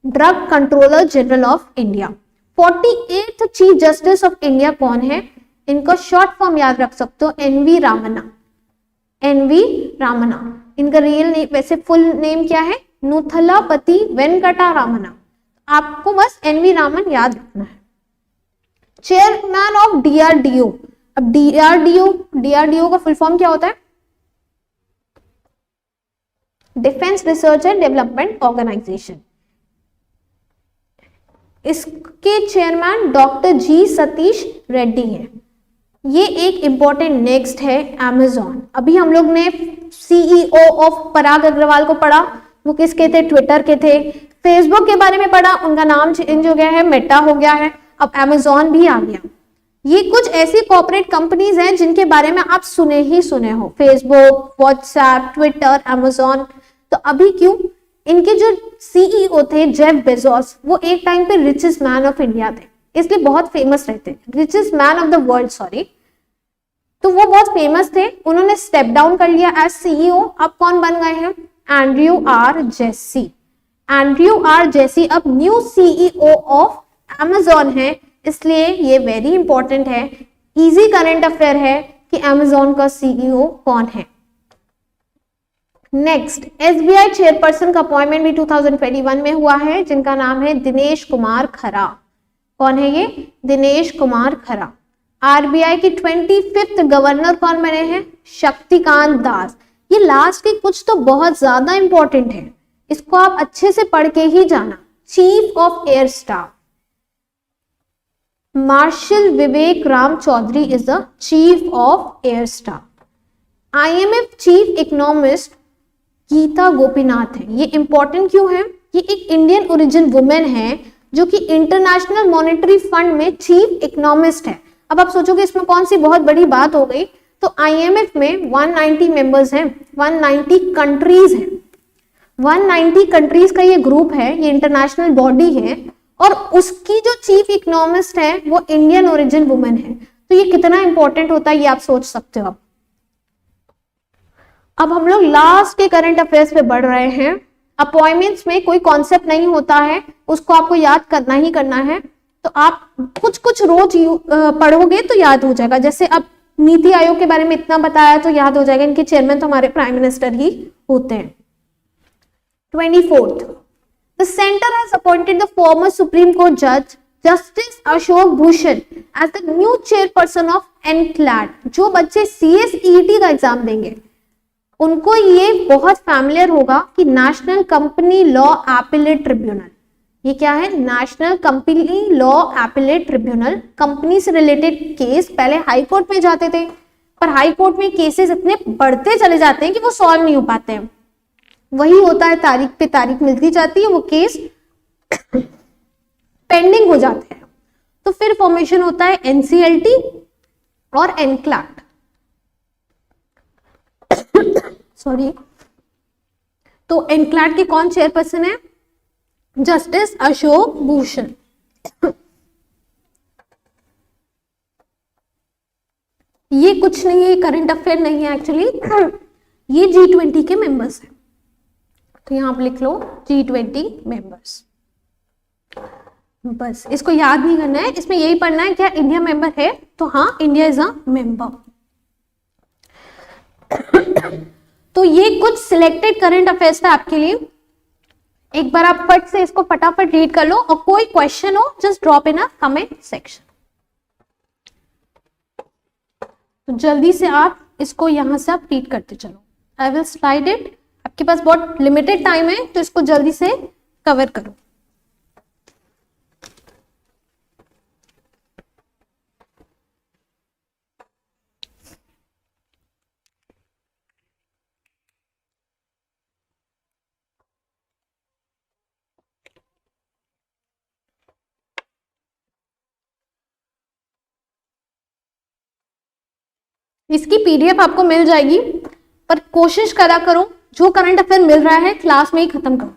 drug controller general of India. 48th chief justice of India कौन है? इनका शॉर्ट फॉर्म याद रख सकते हो, एनवी रामन्ना। एनवी रामन्ना, इनका रियल नेम, वैसे फुल नेम क्या है? नुथलापति वेंकटरामन। आपको बस एनवी रामन याद रखना है। Chairman of DRDO. अब डीआरडीओ का फुल फॉर्म क्या होता है? Defence research and development organisation. इसके chairman doctor G Satish Reddy हैं। ये एक इंपॉर्टेंट नेक्स्ट है अमेजॉन। अभी हम लोग ने सीईओ ऑफ पराग अग्रवाल को पढ़ा, वो किसके थे? ट्विटर के थे। फेसबुक के बारे में पढ़ा, उनका नाम चेंज हो गया है, मेटा हो गया है, अब अमेजॉन भी आ गया। ये कुछ ऐसी कॉर्पोरेट कंपनीज हैं जिनके बारे में आप सुने ही सुने हो, फेसबुक, व्हाट्सएप, ट्विटर, अमेजॉन। तो अभी क्यों? इनके जो सीईओ थे जेफ बेजोस, वो एक टाइम पे रिचेस्ट मैन ऑफ इंडिया थे, इसलिए बहुत फेमस रहते, richest man of the world sorry. तो वो बहुत फेमस थे, उन्होंने स्टेप डाउन कर लिया एज सीईओ। अब कौन बन गए हैं? Andrew R Jassy. Andrew R Jassy अब न्यू सीईओ ऑफ अमेजॉन है, इसलिए ये वेरी इंपॉर्टेंट है, इजी करंट अफेयर है कि अमेजॉन का सीईओ कौन है। नेक्स्ट, एसबीआई चेयरपर्सन का अपॉइंटमेंट भी 2021 में हुआ है, जिनका नाम है दिनेश कुमार खरा। कौन है ये? दिनेश कुमार खरा। आरबीआई की 25th गवर्नर कौन बने हैं? शक्तिकांत दास। ये लास्ट के कुछ तो बहुत ज्यादा इंपॉर्टेंट है, इसको आप अच्छे से पढ़ के ही जाना। Chief of air staff marshal Vivek Ram Chaudhari is the chief of air staff. IMF chief economist Gita Gopinath है। ये इंपॉर्टेंट क्यों है? ये एक इंडियन ओरिजिन वुमेन है जो कि इंटरनेशनल मॉनेटरी फंड में चीफ इकोनॉमिस्ट है। अब आप सोचोगे इसमें कौन सी बहुत बड़ी बात हो गई, तो आईएमएफ में 190 मेंबर्स हैं, 190 कंट्रीज हैं, 190 कंट्रीज का ये ग्रुप है, ये इंटरनेशनल बॉडी है, और उसकी जो चीफ इकोनॉमिस्ट है वो इंडियन ओरिजिन वुमेन है। तो ये कितना इंपॉर्टेंट होता है ये आप सोच सकते हो। अब हम लोग लास्ट के करंट अफेयर्स पे बढ़ रहे हैं। अपॉइंटमेंट्स में कोई कॉन्सेप्ट नहीं होता है, उसको आपको याद करना ही करना है, तो आप कुछ कुछ रोज पढ़ोगे तो याद हो जाएगा। जैसे अब नीति आयोग के बारे में इतना बताया तो याद हो जाएगा, इनके चेयरमैन तो हमारे प्राइम मिनिस्टर ही होते हैं। 24th, the center has appointed the former Supreme Court judge Justice Ashok Bhushan as the new chairperson of NCLAT। जो बच्चे CSET का एग्जाम देंगे उनको ये बहुत फैमिलियर होगा कि national company law appellate tribunal, ये क्या है? National company law appellate tribunal. Company से रिलेटेड केस पहले हाई कोर्ट में जाते थे, पर हाई कोर्ट में केसेस इतने बढ़ते चले जाते हैं कि वो सॉल्व नहीं हो पाते हैं। वही होता है, तारीख पे तारीख मिलती जाती है, वो केस पेंडिंग हो जाते हैं। तो फिर फॉर्मेशन होता है एनसीएलटी और एनक्लैट। सॉरी, तो एनक्लैट के कौन चेयरपर्सन है? जस्टिस अशोक भूषण। ये कुछ नहीं है, करंट अफेयर नहीं है एक्चुअली, ये G20 के मेंबर्स हैं। तो यहां आप लिख लो G20 मेंबर्स, बस इसको याद नहीं करना है, इसमें यही पढ़ना है क्या इंडिया मेंबर है, तो हाँ इंडिया इज अ मेंबर। तो ये कुछ सिलेक्टेड करंट अफेयर्स था आपके लिए। एक बार आप फट से इसको फटाफट रीड कर लो, और कोई क्वेश्चन हो just drop in a comment section. तो जल्दी से आप इसको यहां से आप रीड करते चलो। आई विल स्लाइड इट, आपके पास बहुत लिमिटेड टाइम है तो इसको जल्दी से कवर करो। इसकी पीडीएफ आपको मिल जाएगी, पर कोशिश करा करो जो करंट अफेयर मिल रहा है क्लास में ही खत्म करो,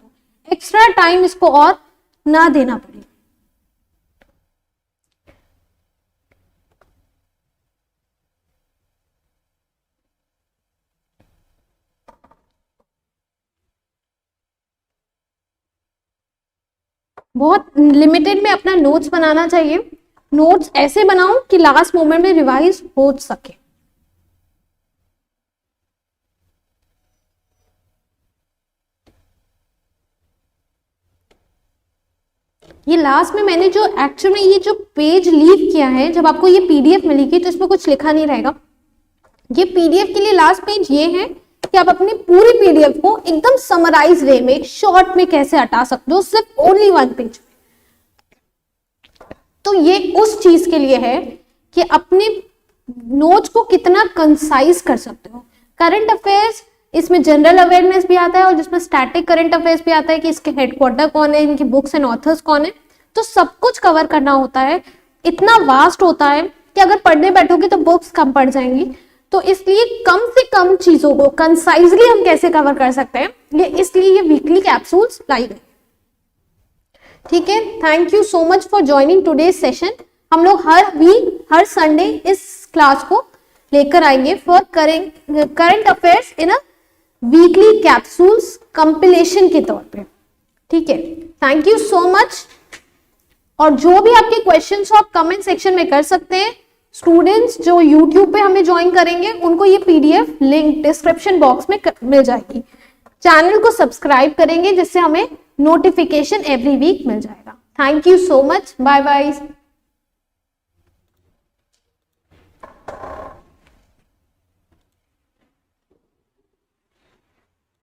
एक्स्ट्रा टाइम इसको और ना देना पड़े। बहुत लिमिटेड में अपना नोट्स बनाना चाहिए। नोट्स ऐसे बनाओ कि लास्ट मोमेंट में रिवाइज हो सके। ये लास्ट में मैंने जो एक्चुअल में ये जो पेज लीव किया है, जब आपको ये पीडीएफ मिलेगी तो इसमें कुछ लिखा नहीं रहेगा। ये पीडीएफ के लिए लास्ट पेज ये है कि आप अपनी पूरी पीडीएफ को एकदम समराइज वे में शॉर्ट में कैसे हटा सकते हो, सिर्फ ओनली 1 पेज। तो ये उस चीज के लिए है कि अपने नोट्स को कितना कंसाइज कर सकते हो। करंट अफेयर्स, इसमें जनरल अवेयरनेस भी आता है और जिसमें स्टैटिक करंट अफेयर्स भी आता है कि इसके हेडक्वार्टर कौन है, इनकी बुक्स एंड ऑथर्स कौन है, तो सब कुछ कवर करना होता है। इतना वास्ट होता है कि अगर पढ़ने बैठोगे तो बुक्स कम पढ़ जाएंगी। तो इसलिए कम से कम चीजों को कंसाइजली हम कैसे कवर कर सकते हैं, ये इसलिए ये वीकली कैप्सूल्स लाई गई। ठीक है, thank you so much for joining today's session. हम लोग हर वीक, हर संडे इस क्लास को लेकर आएंगे for current affairs in a weekly capsules compilation के तौर पे। ठीक है, थैंक यू सो मच। और जो भी आपके क्वेश्चंस हो आप कमेंट सेक्शन में कर सकते हैं। स्टूडेंट्स जो यूट्यूब पे हमें ज्वाइन करेंगे उनको ये पीडीएफ लिंक डिस्क्रिप्शन बॉक्स में मिल जाएगी। चैनल को सब्सक्राइब करेंगे जिससे हमें नोटिफिकेशन एवरी वीक मिल जाएगा। Thank you so much, bye bye.